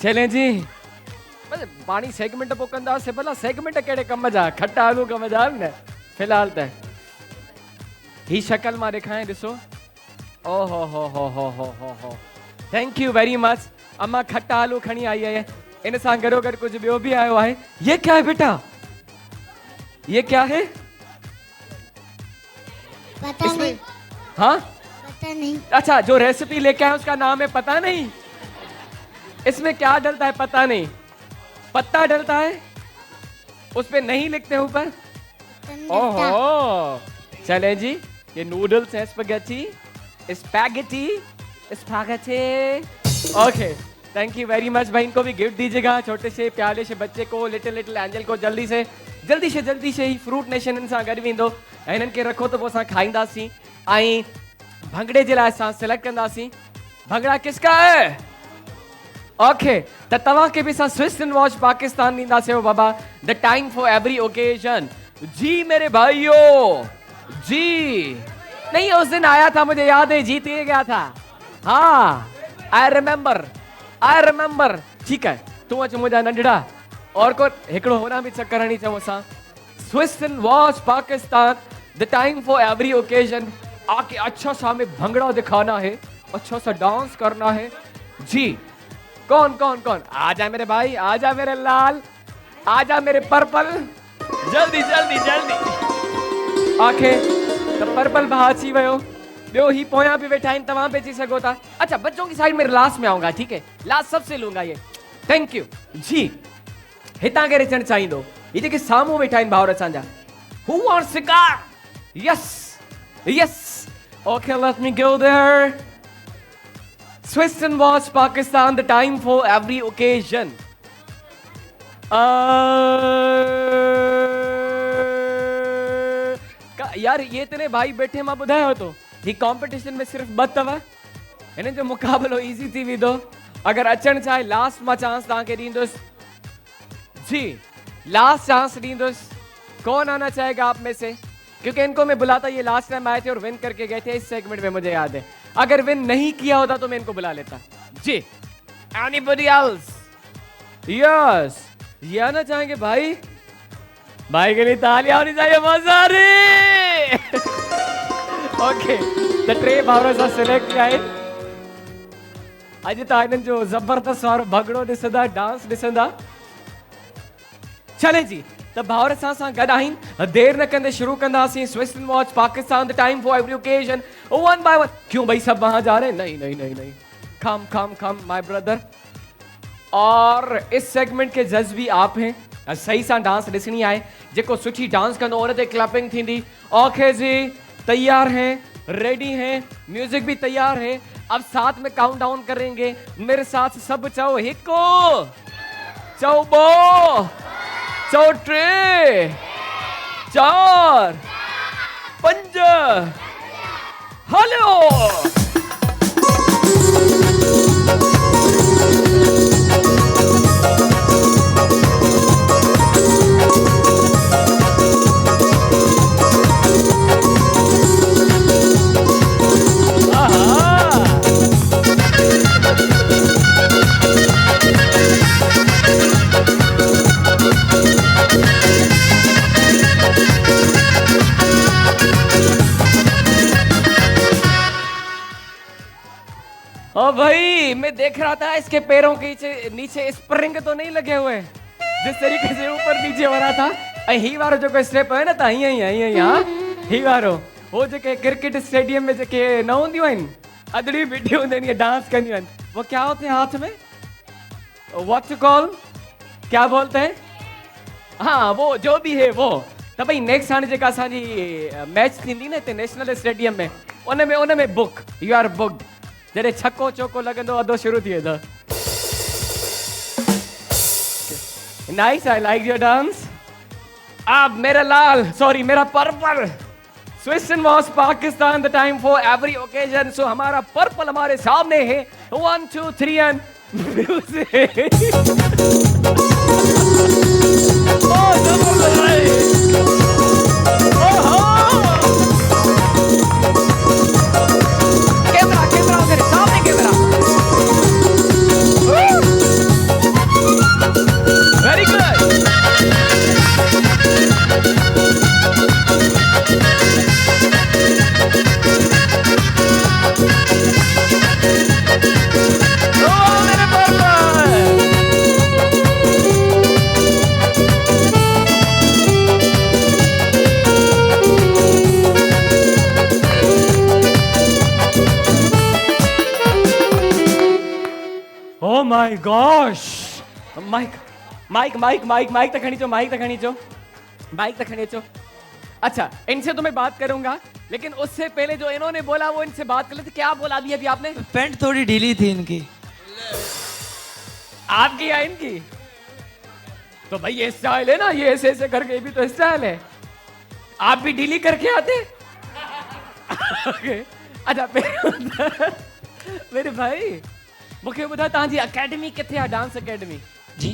चलें जी पानी सेगमेंट पो कंदासीं भला सेगमेंट कहिड़े कम जा खट्टा आलू कम जा न फिलहाल त ही शक्ल मां ॾेखारियां ॾिसो ओ हो थैंक यू वेरी मच अम्मा खट्टा आलू खणी आई है इन सां गॾो गॾु कुछ ॿियो भी आयो है ये क्या है बेटा ये क्या है पता नहीं हाँ पता नहीं अच्छा जो रेसिपी लेके आए उसका नाम है पता नहीं इसमें क्या डलता है पता नहीं पत्ता डलता है उस पे नहीं लिखते ऊपर ओहो चले जी ये नूडल्स हैं spaghetti okay thank you very much भाई इनको भी गिफ्ट दीजिएगा छोटे से प्यारे से बच्चे को लिटिल एंजल को जल्दी से ही फ्रूट नेशन इन सां गॾु वेंदो ऐं इन्हनि खे रखो त पोइ असां खाईंदासीं ऐं भंगड़े जे लाइ असां सिलेक्ट कंदासीं भंगड़ा किसका है ओके त तव्हांखे बि असां स्विसन वॉच पाकिस्तान ॾींदासीं बाबा the time for every occasion जी मेरे भाइयों जी नहीं उस दिन आया था मुझे याद है जीत ही गया था हाँ आई रिमेंबर ठीक है तू अच मुझा नंढड़ा और को हिकड़ो होना भी चेक करणी चऊं असां Swiss and watch Pakistan the time for every occasion आके अच्छा सा हमें भंगड़ा दिखाना है अच्छा सा डांस करना है जी कौन आजा मेरे भाई आजा मेरे लाल आजा मेरे पर्पल जल्दी आखे तो पर्पल बहाची वयो ॿियो ही पोयां भी वेठा आहिनि तव्हां भी अची सघो था अच्छा बच्चों की साइड में लास्ट में आऊंगा ठीक है लास्ट सबसे लूंगा ये थैंक यू जी हितां केरु अचणु चाहींदो ये जेके साम्हूं वेठा आहिनि भाउर असांजा who wants cigar yes okay let me go there Swiss and Watch Pakistan, the time for every occasion. यार ये तेरे भाई बैठे मां बुधायो तो ही कंपटीशन में सिर्फ ब तव हिन जो मुकाबलो इजी थी विदो अगर अचण चाहे लास्ट में चांस ताके दींदुस जी लास्ट चांस दींदुस कौन आना चाहेगा आप में से क्योंकि इनको मैं बुलाता ये लास्ट टाइम आए थे और विन करके गए थे इस सेगमेंट में मुझे याद है अगर विन नहीं किया होता तो मैं इनको बुला लेता जी एनीबॉडी एल्स यस ये आना चाहेंगे भाई के लिए तालियां होनी चाहिए मजारी ओके द ट्रे भावरा सा सिलेक्ट किया है अज ताइन जो जबरदस्त वारो भगड़ो दिसंदा डांस दिसंदा चले जी त भावर सां गॾु आहिनि देर न कंदे शुरू कंदासीं Swiss and watch Pakistan the time for every occasion one by one क्यों भाई सब वहां जा रहे हैं नहीं कम माय ब्रदर और इस सेगमेंट के जज भी आप हैं सही सा डांस ॾिसणी आहे जेको सुठी डांस कंदो उन ते क्लैपिंग थींदी ओके जी तैयार हैं रेडी हैं म्यूजिक भी तैयार है अब साथ में काउंट डाउन करेंगे मेरे साथ सब चओ हिको चओ बो चओ टे चार पंज हलो ओ भाई मैं देख रहा था इसके पैरों के नीचे स्प्रिंग तो नहीं लगे हुए जिस तरीके से ऊपर नीचे हो रहा था ही वारो जो स्टेप है ना ता ही ही वारो वो जो क्रिकेट स्टेडियम में जो न होंदियूं आहिनि अदड़ी बीठी होंदी आहिनि डांस कंदियूं आहिनि वो क्या होते हैं हाथ में व्हाट टू कॉल क्या बोलते हैं हाँ वो जो भी है वो तो भाई नेक्स्ट हाणे जेका असांजी मैच थींदी न हिते नेशनल स्टेडियम में उन में बुक यू आर बुक्ड जॾहिं छक्को चौको लॻंदो अधो शुरू थी वेंदो nice I like your dance अब मेरा लाल सॉरी मेरा purple Swiss and watch Pakistan the time for every occasion सो हमारा पर्पल हमारे सामने है 1 2 3 एंड म्यूजिक कैमरा उधर सामने camera very good Oh my gosh! Mic तक खणी चो अच्छा इनसे तो मैं बात करूंगा लेकिन उससे पहले जो इन्होंने बोला वो इनसे बात कर लेते क्या बोला दी अभी आपने पैंट थोड़ी ढीली थी इनकी आपकी या इनकी तो भाई ये स्टाइल है ना ये ऐसे ऐसे करके भी तो स्टाइल है आप भी ढीली करके आते अच्छा मेरे भाई मुझे बता ताजी एकेडमी किथे है डांस एकेडमी जी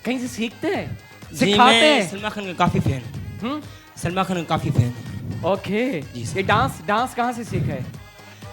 कहीं से सीखते हैं सिखाते हैं सलमान खान का काफी फैन सलमान खान का काफी फैन ओके ये डांस कहाँ से सीखा है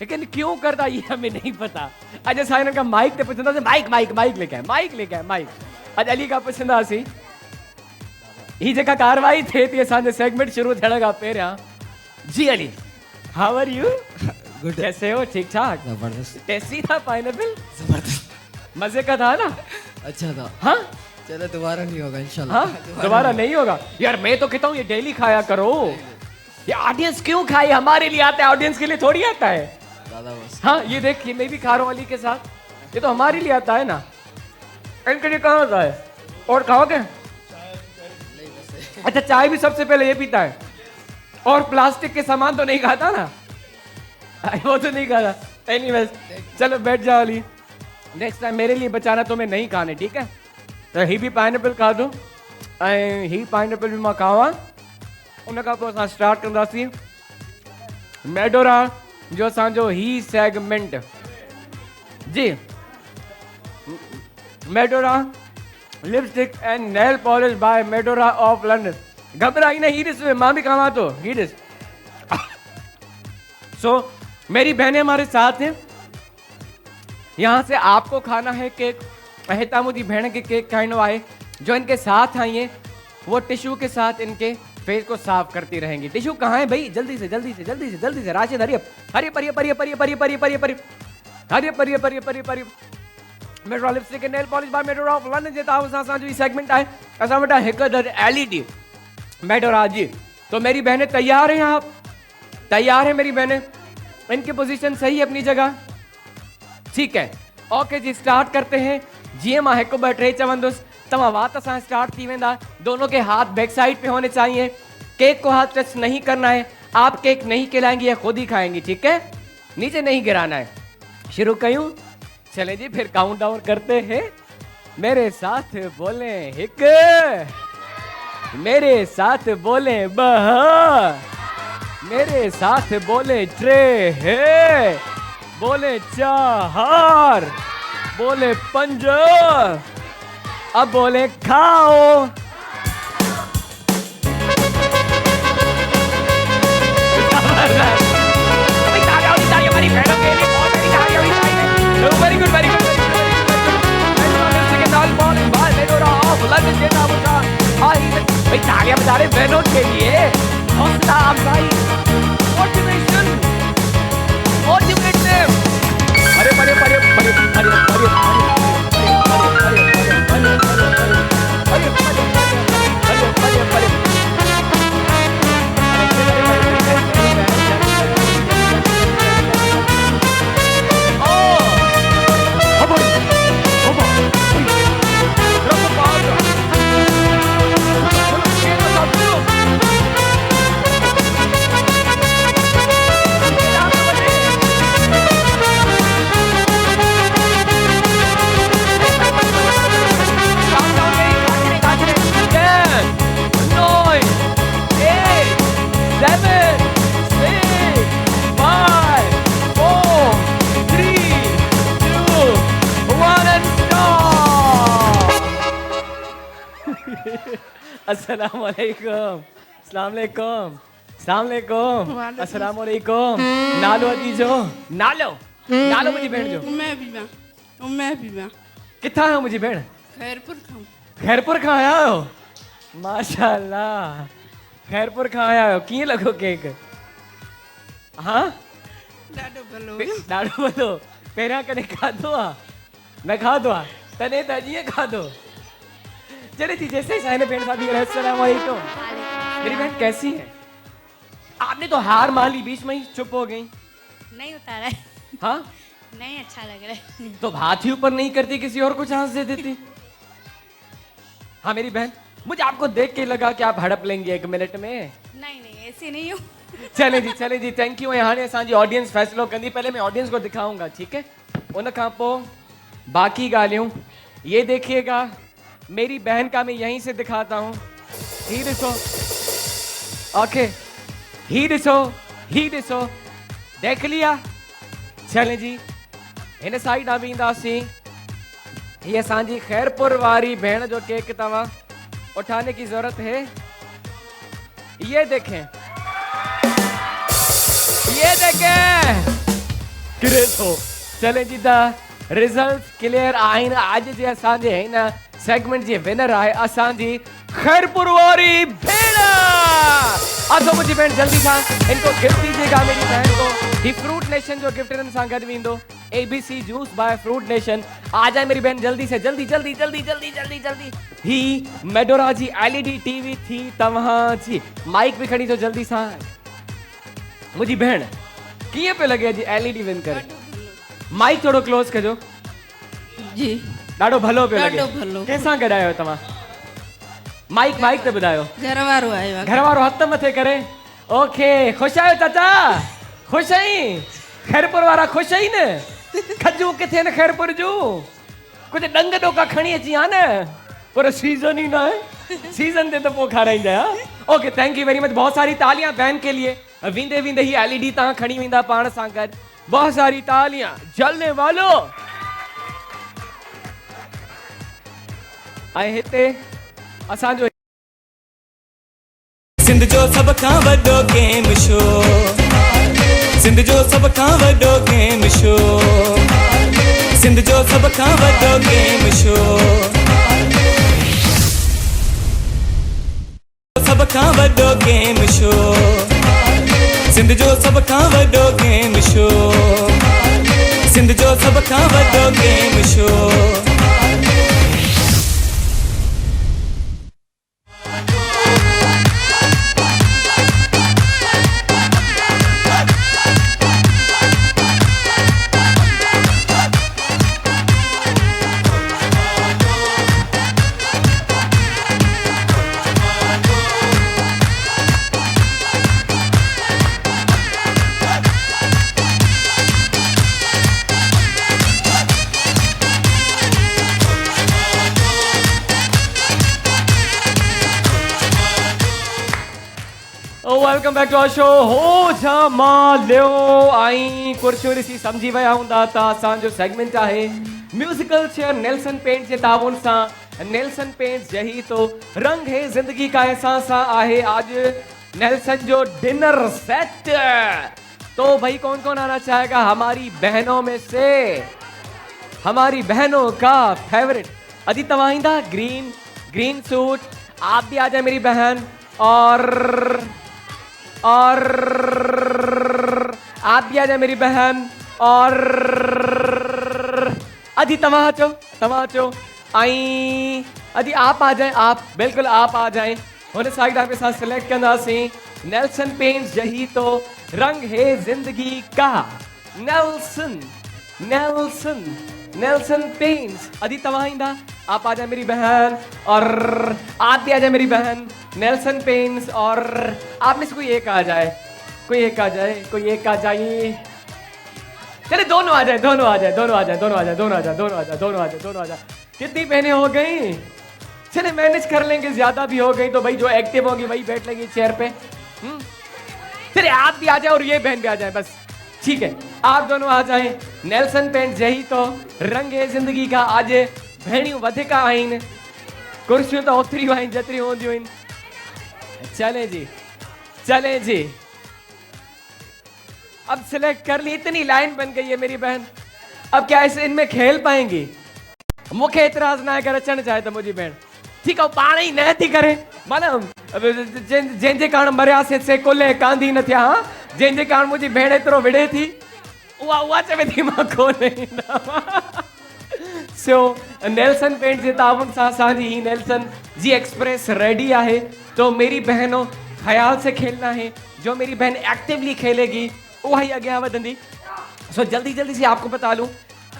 लेकिन क्यों करता ये हमें नहीं पता। अजय साइन का माइक ते पसंद से माइक लेके आए माइक अज अली का पसंद सी ही जगह कार्रवाई थे ती असांजे सेगमेंट शुरू थियण खां पहिरियां। जी Ali, how are you? Good. कैसे हो? ठीक ठाक? जबरदस्त। टेस्टी था पाइनएप्पल? जबरदस्त। मजे का था ना? अच्छा था। हाँ चलो दोबारा नहीं होगा इंशाल्लाह। हाँ दोबारा नहीं होगा यार। मैं तो कहता हूँ ये डेली खाया करो। ये ऑडियंस क्यों खाए? हमारे लिए आता है, ऑडियंस के लिए थोड़ी आता है। दादा बस। हाँ ये देख, ये मैं भी खा रहा हूँ अली के साथ। ये तो हमारे लिए आता है ना। इनके लिए कहाँ होता है? और खाओगे? अच्छा चाय भी सबसे पहले ये पीता है और प्लास्टिक के सामान तो नहीं खाता ना? वो तो नहीं खाता। एनीवेज चलो बैठ जाओ अली। नेक्स्ट टाइम मेरे लिए बचाना तुम्हें नहीं खाने, ठीक है? तो ही भी पाइनएप्पल खा दो ऐं ही पाइनएप्पल भी मां खावां। उन खां पोइ असां स्टार्ट कंदासीं मेडोरा जो असांजो ही सेगमेंट। जी Medora lipstick and nail polish by Medora of London. घबराई नहीं, ही ॾिस मां भी खावां तो ही ॾिस। सो मेरी बहनें हमारे साथ हैं। यहाँ से आपको खाना है केक। हितां मुंहिंजी भेण के केक खाइणो आहे। जो इनके साथ आई हैं वो टिश्यू के साथ इनके फेस को साफ करती रहेंगी। टिश्यू कहाँ है भाई? जल्दी से राशिद हरियप metro lipstick nail polish by Medora of London जे तां सां जो सेगमेंट आहे असां वटा हिकु एलईडी मेडोरा जी। तो मेरी बहनें तैयार हैं? आप तैयार हैं मेरी बहनें? इनकी पोजीशन सही है अपनी जगह? ठीक है ओके जी स्टार्ट करते हैं। जीअं मां हिकु ॿ टे चवंदुसि तव्हां वात सां स्टार्ट थी वेंदा। दोनों के हाथ बैक साइड पे होने चाहिए। केक को हाथ टच नहीं करना है। आप केक नहीं खिलाएंगी या खुद ही खाएंगी, ठीक है? नीचे नहीं गिराना है। शुरू कयूं? चले जी फिर काउंट डाउन करते हैं। मेरे साथ बोले एक, मेरे साथ बोले बह, मेरे साथ बोले ट्रे है, बोले चार, बोले पंज, अब बोले खाओ। Very good very good. भाई तालियां बजा रहे बहनों के लिए। हौसला अफजाई, मोटिवेशन, मोटिवेटिव। अरे अरे अरे अरे अरे अस्सलाम वालेकुम, अस्सलाम वालेकुम, अस्सलाम वालेकुम, अस्सलाम वालेकुम। नालो अजीजो, नालो नालो मुझी भेण जो। मैं भी किथा है मुझी भेण? खैरपुर खां आया हो? माशाअल्लाह खैरपुर खां आया हो। कीअं लॻो केक? हाँ ॾाढो भलो। ॾाढो भलो। पहिरियां कॾहिं खाधो आहे? न खाधो आहे तॾहिं त अॼु ईअं खाधो। चले जी जैसे ही साहिल बहन साहब अस्सलाम वालेकुम। मेरी बहन कैसी है? आपने तो हार मान ली, बीच में ही चुप हो गई। नहीं उतारा है। हाँ नहीं अच्छा लग रहा है। तो हाथ ही ऊपर नहीं करती, किसी और को चांस दे देती। हाँ मेरी बहन मुझे आपको देख के लगा कि आप हड़प लेंगे 1 मिनट में। नहीं ऐसी नहीं हूँ। चले जी थैंक यू। हाणे असांजी ऑडियंस फैसलो कंदी। पहले मैं ऑडियंस को दिखाऊंगा, ठीक है? उन खां पोइ बाकी ॻाल्हियूं। ये देखिएगा मेरी बहन का मैं यहीं से दिखाता हूँ। ही ॾिसो, ओके ही ॾिसो देख लिया। चले जी हिन साइड आ भी ईंदासीं। ये असांजी खैरपुर वारी भेण जो केक तव्हां उठाने की जरूरत है। ये देखें किरे चले जी द रिजल्ट क्लियर आइन आज जे असांजे है ना सेगमेंट जे विनर आहे असांजी खैरपुर वारी भेण अचो मुझी भेण जल्दी सां इनको गिफ्ट दीजिएगा मेरी बहन को ही फ्रूट नेशन जो गिफ्ट इनन सां गड विंदो ABC juice by fruit nation आ जाए मेरी बहन जल्दी से जल्दी जल्दी जल्दी जल्दी जल्दी जल्दी ही मेडोरा जी LED टीवी थी तव्हां जी माइक भी खड़ी तो जल्दी सां मुझी भेण कीअं पे लगे जी LED विन करे माइक थोड़ो क्लोज कजो जी ॾाढो भलो पे लगे ॾाढो भलो कैसा गडायो तव्हां माइक माइक ते ॿुधायो घर वारो आयो आहे घर वारो हथ मथे करे ओके खुश आयो चाचा खुश आई खैरपुर वारा खुश आई न खजू किथे न खैरपुर जू कुछ डंग डोका खणी अची आ न पर सीजन ही ना है सीजन ते तो पो खाराईंदा okay thank you very much बहुत सारी तालियां बहन के लिए विंदे विंदे ही LED ता खणी विंदा पाण सां गॾु बहुत सारी तालियां जलने वालो ऐं हिते असांजो सिंध जो सब खां वॾो गेम शो सिंध जो सब खां वॾो गेम शो सिंध जो सब खां वॾो गेम शो सब खां वॾो गेम शो सिंध जो सब खां वॾो गेम शो सिंध जो सब खां वॾो game show welcome back to our show हो जा मालियो आई कुर्सियूं ॾिसी सम्झी विया हूंदा त असांजो सेगमेंट आहे म्यूजिकल चेयर नेल्सन पेंट जे ताउन सां नेल्सन पेंट यही तो रंग है जिंदगी का एहसास सा आहे आज नेल्सन जो डिनर सेट तो भाई कौन कौन आना चाहेगा हमारी बहनों में से हमारी बहनों का फेवरेट अदी तवाइंदा ग्रीन ग्रीन सूट आप भी आ जाए मेरी बहन और आप भी आ जाए मेरी बहन और अदी तमाचो आई अदी आप आ जाए आप बिल्कुल आप आ जाए होने साइड आप साथ सिलेक्ट करना सी नेल्सन पेंट्स यही तो रंग है जिंदगी का नेल्सन नेल्सन नेल्सन पेंट्स अदी तवाइंदा आप आ जाए मेरी बहन और आप भी आ जाए मेरी बहन नेल्सन पेंट्स और आप में से कोई एक आ जाए कोई एक आ जाए कोई एक आ जाए चले दोनों आ जाए दोनों आ जाए दोनों आ जाए दोनों आ जाए दोनों आ जाए दोनों आ जाए दोनों आ जाए दोनों आ जाए कितनी बहनें हो गई चले मैनेज कर लेंगे ज्यादा भी हो गई तो भाई जो एक्टिव होगी वही बैठ लेंगी चेयर पे चले आप भी आ जाए और ये बहन भी आ जाए बस ठीक है आप दोनों आ जाए नेल्सन पेंट यही तो रंग है जिंदगी का आज भेणियूं वधिक आहिनि कुर्सियूं तो ओतिरियूं आहिनि जेतिरियूं हूंदियूं आहिनि चले जी अब सिलेक्ट कर ली इतनी लाइन बन गई है मेरी बहन अब क्या ऐसे इनमें खेल पाएंगी मुखे एतराज ना अगर अचण चाहे तो मुझी भेण ठीक है पाण ही न थी करे माना जंहिंजे कारण मरियासीं से कुले कांधी न थिया हाँ जंहिंजे कारण मुझी भेण एतिरो विड़े थी उहा चवे थी मां कोन्हे सो नेल्सन पेंट जे ताउन सां असांजी ही नेल्सन जी एक्सप्रेस रेडी आहे तो मेरी बहनों ख्याल से खेलना है जो मेरी बहन एक्टिवली खेलेगी वो ही आगे वधंदी सो जल्दी जल्दी से आपको बता लूं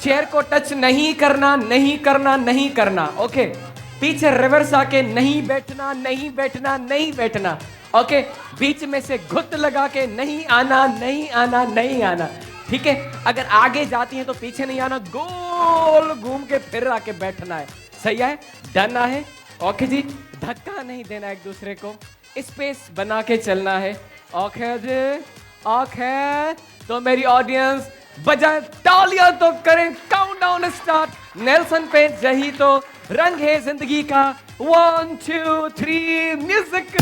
चेयर को टच नहीं करना नहीं करना नहीं करना ओके पीछे रिवर्स आके नहीं बैठना नहीं बैठना नहीं बैठना ओके बीच में से घुट लगा के नहीं आना नहीं आना नहीं आना ठीक है अगर आगे जाती हैं तो पीछे नहीं आना गोल घूम के फिर आके बैठना है सही है डन है ओके जी धक्का नहीं देना एक दूसरे को स्पेस बना के चलना है ओके जी ओके तो मेरी ऑडियंस बजाए तालियां तो करें काउंटडाउन स्टार्ट नेल्सन पेंट यही तो रंग है जिंदगी का 1 2 3 music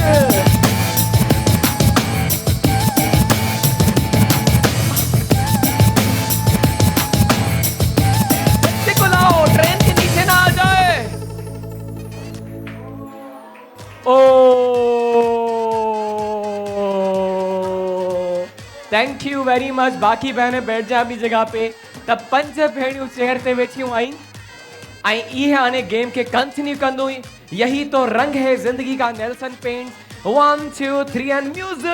thank you very much. बाकी बहनें बैठ जाए अपनी जगह पे। तब पंज भेड़ियों चेयर ते वेठियूं आई आई इहे हाणे गेम के कंटिन्यू कंदो। यही तो रंग है जिंदगी का Nelson Paint. 1 2 3 and music.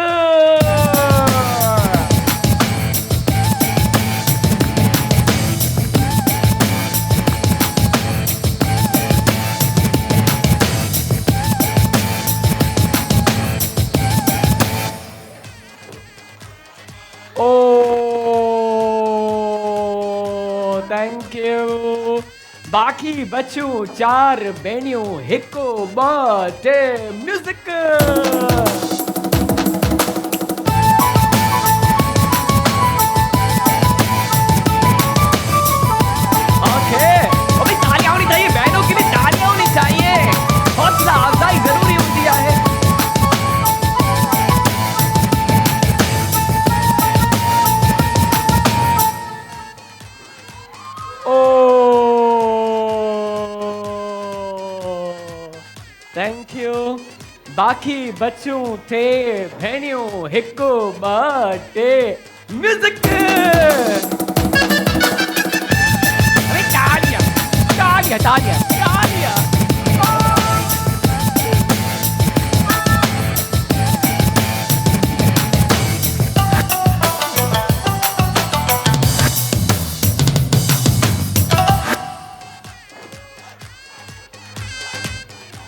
Thank you. बाकी बच्चों 4 बेनियों हिको टे म्यूजिक। ओके अभी तालियां होनी चाहिए, बहनों की भी तालियां होनी चाहिए। हौसला अफजाई जरूरी होती है। Thank you. बाकी बच्चों थे भेड़ियों हिको टे म्यूजिक। अरे तालियां तालियां तालियां तालियां।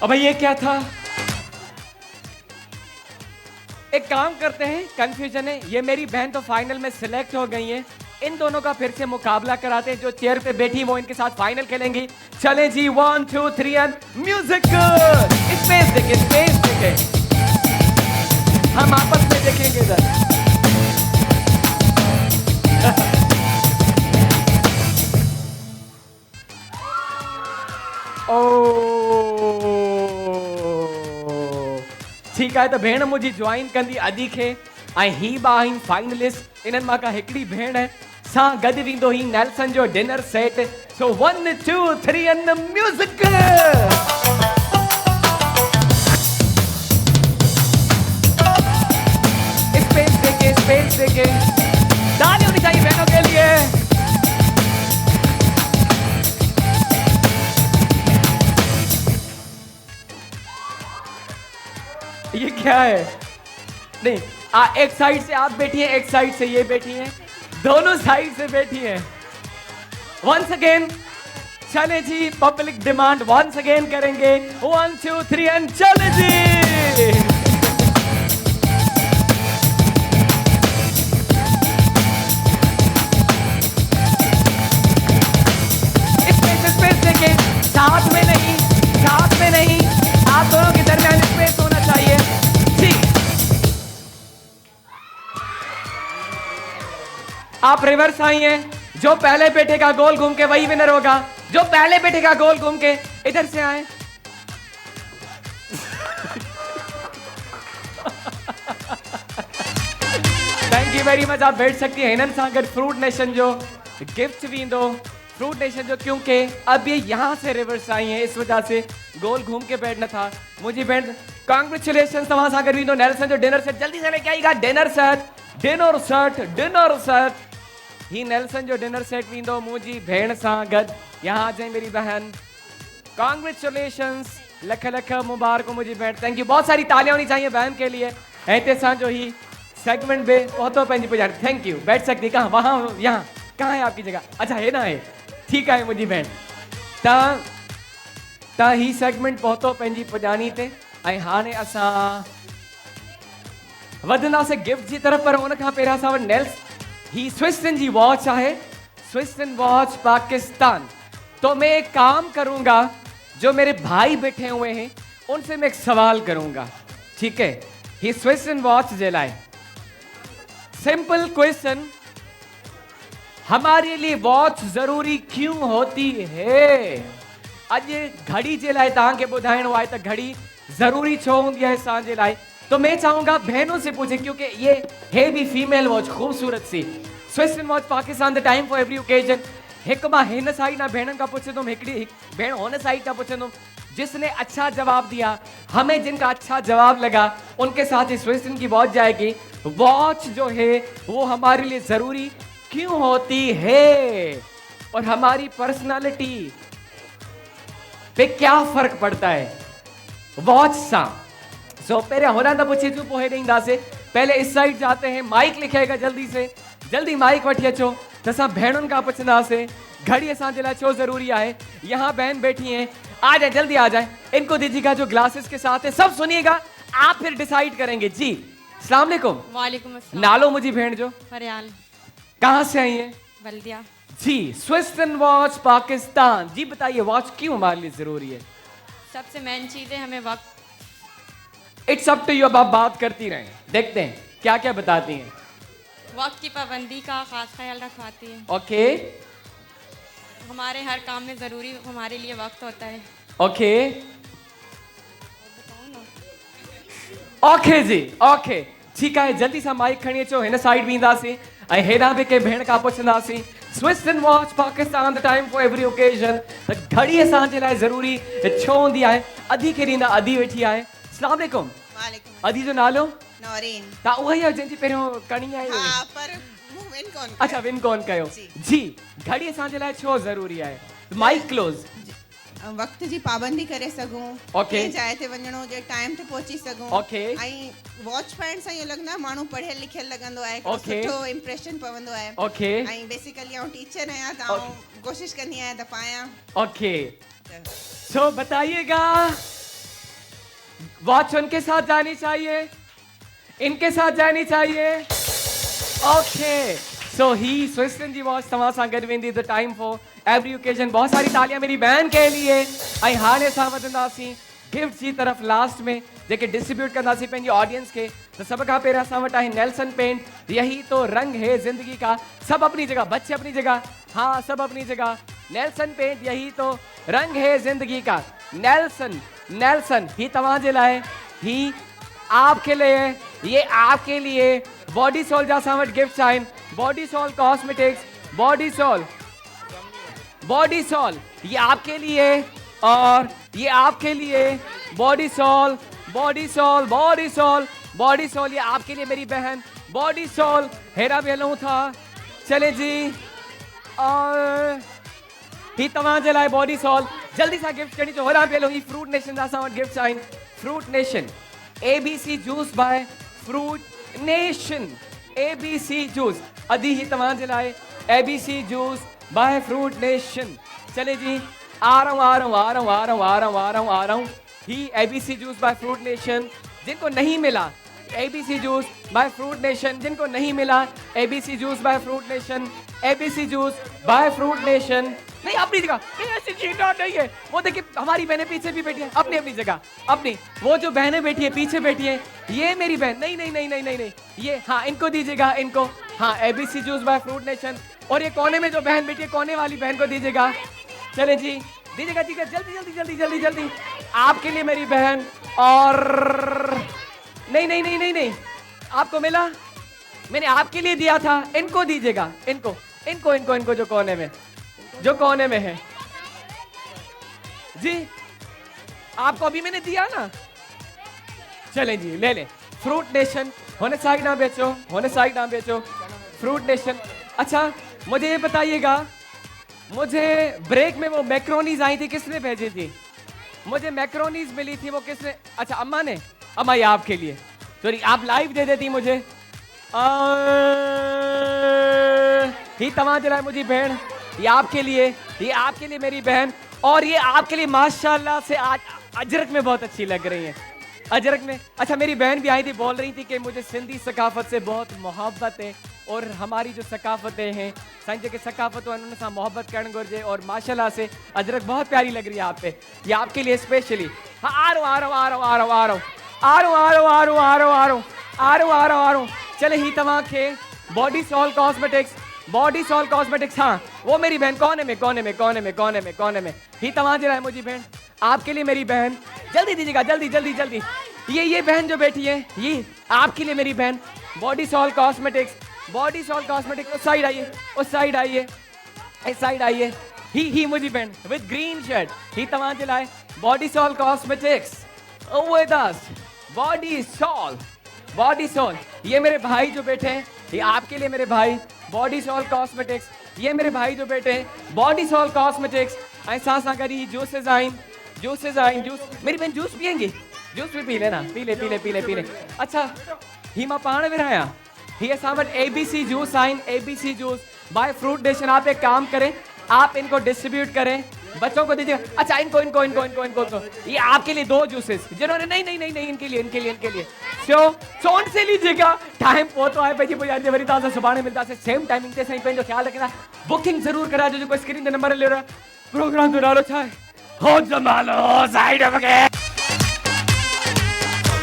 अब ये क्या था? एक काम करते हैं, कंफ्यूजन है। ये मेरी बहन तो फाइनल में सिलेक्ट हो गई है। इन दोनों का फिर से मुकाबला कराते हैं। जो चेयर पे बैठी वो इनके साथ फाइनल खेलेंगी। चलें जी 1 2 3 एंड म्यूजिक। स्पेस देखे, स्पेस देखे। हम आपस में देखेंगे इधर। ठीक है, तो भेण मुझी ज्वाइन कंदी अदी खे ऐं ही बाहिन फाइनलिस्ट। इन्हनि मां का हिकड़ी भेण सां गॾु वेंदो ही नेल्सन जो dinner set. So 1 2 3 and music. Space देके ताली होनी चाहिए बहनों के लिए। ये क्या है? नहीं, एक साइड से आप बैठी हैं, एक साइड से ये बैठी हैं, दोनों साइड से बैठी हैं। वंस अगेन चले जी, पब्लिक डिमांड वंस अगेन करेंगे। 1 2 3 एंड चले जी। स्पेस देके, साथ में नहीं, साथ में नहीं, आप दोनों के दरमियान स्पेस होना चाहिए। आप रिवर्स आई हैं। जो पहले बैठेगा गोल घूम के वही विनर होगा। जो पहले बैठेगा गोल घूम के इधर से आए। Thank you very much. आप बैठ सकती हैं। हिनन सागर फ्रूट नेशन जो गिफ्ट भी दो। फ्रूट नेशन जो क्योंकि अब ये यहाँ से रिवर्स आई हैं, इस वजह से गोल घूम के बैठना था। मुझे बैठ कांग्रेचुलेशन तव्हां सां गॾु वींदो नेल्सन जो डिनर सेट। जल्दी से लेके आइएगा dinner set, dinner set, dinner set. ही नेल्सन जो डिनर सेट वींदो मुझी भेण सां गॾु। यहाँ जाए मेरी बहन। कांग्रेचुलेशंस, लख लख मुबारक मुझी भेण। Thank you. बहुत सारी तालियां होनी चाहिए बहन के लिए। ऐसे सां जो ही सेगमेंट में पहुंचो पंहिंजी पुजारी। Thank you. बैठ सकती कहाँ? वहाँ, यहाँ कहाँ है आपकी जगह? अच्छा है ना, है ठीक है मुझी भेण। ता ही सेगमेंट पहुंचो पंहिंजी पुजानी ते। ऐं हाणे असां वधंदासीं गिफ्ट जी तरफ। पर उन खां पहिरियां असां वटि नेल्स ही स्विस्टन जी वॉच है। स्विस्टन वॉच पाकिस्तान। तो मैं एक काम करूंगा, जो मेरे भाई बैठे हुए हैं उनसे मैं एक सवाल करूंगा, ठीक है? ही स्विस्टन वॉच जे लाए सिंपल क्वेश्चन, हमारे लिए वॉच जरूरी क्यों होती है? आज घड़ी जे लाए तव्हांखे ॿुधाइणो आहे त घड़ी जरूरी छो होंगी है असांजे लाए। तो मैं चाहूंगा बहनों से पूछे, क्योंकि ये है भी फीमेल वॉच खूबसूरत सी। Swisstone watch Pakistan the time for every occasion. एक मां हिन साइड ना भेणन का पुछंदुमि, हिकड़ी भेण हुन साइड का पुछंदुमि। जिसने अच्छा जवाब दिया, हमें जिनका अच्छा जवाब लगा उनके साथ ही स्विस्टन की वॉच जाएगी। वॉच जो है वो हमारे लिए जरूरी क्यों होती है और हमारी पर्सनालिटी पे क्या फर्क पड़ता है वॉच सा। सो पहले होना था पूछे चुप हो नहीं से पहले इस साइड जाते हैं, माइक लिखेगा जल्दी से, जल्दी माइक वठी अचो तसा भेणुन का पुछंदा से घड़ी असां जे लाइ छो जरूरी है। यहाँ बहन बैठी हैं, आ जाए जल्दी आ जाए, इनको दीजिएगा जो ग्लासेस के साथ है, सब सुनिएगा, आप फिर डिसाइड करेंगे। जी अस्सलाम वालेकुम। वालेकुम अस्सलाम। नालो मुझी भेण जो फरयाल। कहाँ से आई है? बल्दिया। जी स्विस्टन वॉच पाकिस्तान। जी बताइए वॉच क्यों हमारे लिए जरूरी है? सबसे मेन चीज है हमें वक्त। इट्स अप टू यू, अब आप बात करती रहें, देखते हैं क्या क्या बताती हैं। वक्त की पाबंदी का खास ख्याल रखवाती है। ओके हमारे हर काम में जरूरी हमारे लिए वक्त होता है। ओके ओके जी ओके ठीक है, जल्दी सा माइक खणी अचो, हिन साइड भी ईंदासीं ऐं हेॾां बि के भेण खां पुछंदासीं। Swisstone watch Pakistan, the time for every occasion. त घड़ी असांजे लाइ ज़रूरी छो हूंदी आहे? अधी खे ॾींदा, अधी वेठी आहे। अस्सलाम वालेकुम। वालेकुम। अधी जो नालो? नौरीन। तव्हां उहा ई आहियो जंहिंजी पहिरियों कणी आहे? हाँ, पर मूं विन कोन कयो। अच्छा विन कोन कयो। जी घड़ी असांजे लाइ छो ज़रूरी आहे? Mic close. वक्त जी पाबंदी करे सघूं, ओके। कंहिं जाइ ते वञणो हुजे टाइम ते पहुची सघूं। ओके। ऐं वॉच पाइण सां इहो लॻंदो आहे माण्हू पढ़ियल लिखियल लॻंदो आहे, ओके। सुठो इम्प्रेशन पवंदो आहे। ओके। ऐं बेसिकली आउं टीचर आहियां त आउं कोशिश कंदी आहियां त पायां। ओके सो बताइएगा वॉच उनके साथ जानी चाहिए, इनके साथ जानी चाहिए? ओके सो ही स्विस्टन जी वॉच तव्हां सां गॾु वेंदी, the time for every occasion. बहुत सारी तालियां मेरी बहन के लिए। ऐं हाणे असां वधंदासीं गिफ्ट जी तरफ़ लास्ट में, जेके डिस्ट्रीब्यूट कंदासीं पंहिंजी ऑडियंस के। तो सब का पहिरियां असां वटि आहे नेल्सन पेंट, यही तो रंग है जिंदगी का। सब अपनी जगह, बच्चे अपनी जगह, हाँ सब अपनी जगह। नेल्सन पेंट, यही तो रंग है जिंदगी का। नेल्सन नेल्सन ही तव्हांजे लाइ, ही आपके लिए, ये आपके लिए। बॉडी सॉल जा असां वटि गिफ्ट्स आहिनि। Body Soul cosmetics, Body Soul, Body Soul ये आपके लिए और ये आपके लिए। Body Soul, Body Soul, Body Soul, Body Soul ये आपके लिए मेरी बहन। बॉडी सॉल हेरा भी हलूं था, चले जी। और ही तव्हांजे लाइ बॉडी सॉल, जल्दी सा गिफ्ट करी जो होरा पेलो। ही फ्रूट नेशन जा असां वटि गिफ्ट्स आहिनि। Fruit Nation ABC juice by fruit Nation, ABC juice अधी ही तव्हांजे लाइ ABC juice by fruit Nation. चले जी आ रहा हूँ आ रहा हूँ आ रहा हूँ आ रहा हूँ आ रहा हूँ आ रहा हूँ आ रहा हूँ। ही ABC juice by fruit Nation, जिनको नहीं मिला ABC juice by fruit Nation, जिनको नहीं मिला ABC juice by fruit Nation, ABC juice by fruit Nation. नहीं अपनी जगह, नहीं ऐसी चीज़ नहीं है। वो देखिए हमारी बहनें पीछे भी बैठी हैं, अपनी अपनी जगह अपनी। वो जो बहनें बैठी है पीछे बैठी है, ये मेरी बहन नहीं नहीं नहीं नहीं नहीं नहीं ये, हाँ इनको दीजिएगा, इनको, हाँ ABC juice by fruit Nation. और ये कोने में जो बहन बैठी है, कोने वाली बहन को दीजिएगा। चले जी दीजिएगा, दीजिएगा जल्दी जल्दी जल्दी जल्दी जल्दी, आपके लिए मेरी बहन। और नहीं नहीं नहीं नहीं नहीं आपको मिला, मैंने आपके लिए दिया था, इनको दीजिएगा, इनको इनको इनको इनको जो कोने में, जो कोने में है जी, आपको अभी मैंने दिया ना। चलें जी ले लें। फ्रूट नेशन होने साइड ना बेचो, होने साइड ना बेचो। Fruit nation. अच्छा मुझे ये बताइएगा, मुझे ब्रेक में वो मैक्रोनीज आई थी, किसने भेजी थी? मुझे मैक्रोनीज मिली थी, वो किसने? अच्छा अम्मा ने। अम्मा ये आपके लिए, सॉरी आप लाइव दे देती मुझे। ही तव्हांजे लाइ मुझी भेण, ये आपके लिए, ये आपके लिए मेरी बहन। और ये आपके लिए माशाल्लाह से आज अजरक में बहुत अच्छी लग रही है, अजरक में। अच्छा मेरी बहन भी आई थी, बोल रही थी कि मुझे सिंधी सकाफत से बहुत मोहब्बत है और हमारी जो सकाफतें हैं साईं के सकाफत उन सां मोहब्बत करण घुर्जे। और माशाल्लाह से अजरक बहुत प्यारी लग रही है आप पे, ये आपके लिए स्पेशली। हाँ आ रहा हूँ आ रहा हूँ आ रहा हूँ आ रहा हूँ आ रहा हूँ आ रहा हूँ आ रहा हूँ आ रहा हूँ आ रहा हूँ आ रहा हूँ आ रहा हूँ आ रहा हूँ आ रहा हूँ। चले ही तव्हांखे Body Soul cosmetics, Body Soul cosmetics, हाँ वो मेरी बहन कोने में कोने में कोने में कोने में कोने में। ही तव्हांजे लाइ मुझी बहन, आपके लिए मेरी बहन। जल्दी दीजिएगा जल्दी जल्दी जल्दी। ये बहन जो बैठी है, ये आपके लिए मेरी बहन। Body Soul cosmetics, Body Soul cosmetics. उस साइड आइए, उस साइड आइए, इस साइड आइए। ही मुझी बहन विद ग्रीन शर्ट, ही तव्हांजे लाइ Body Soul cosmetics with us. Body Soul, Body Soul, ये मेरे भाई जो बैठे हैं, ये आपके लिए मेरे भाई, बॉडी सॉल कॉस्मेटिक्स, ये मेरे भाई जो बैठे हैं, बॉडी सॉल कॉस्मेटिक्स, ऐसा सा करी जूसेस आइन, जूस, मेरी बहन जूस पियेंगी, जूस भी पी लेना, पी ले। अच्छा, ही मां पाण विराया, ही सामने ABC जूस आइन, ABC juice by fruit Nation. आप एक काम करें, आप इनको डिस्ट्रीब्यूट करें, बच्चों को दीजिए। अच्छा, इनको ये आपके लिए 2 जूसेस, जिन्होंने नहीं इनके लिए सोन से लीजिएगा। टाइम पोतो है भाई जी, यार वरी ताजा सुभाणे मिलता से सेम टाइमिंग ते सही पेंजो ख्याल रखना। बुकिंग जरूर करा जो कोई स्क्रीन ते नंबर ले रहा। प्रोग्राम तो नालो छा है हो जमालो साइड में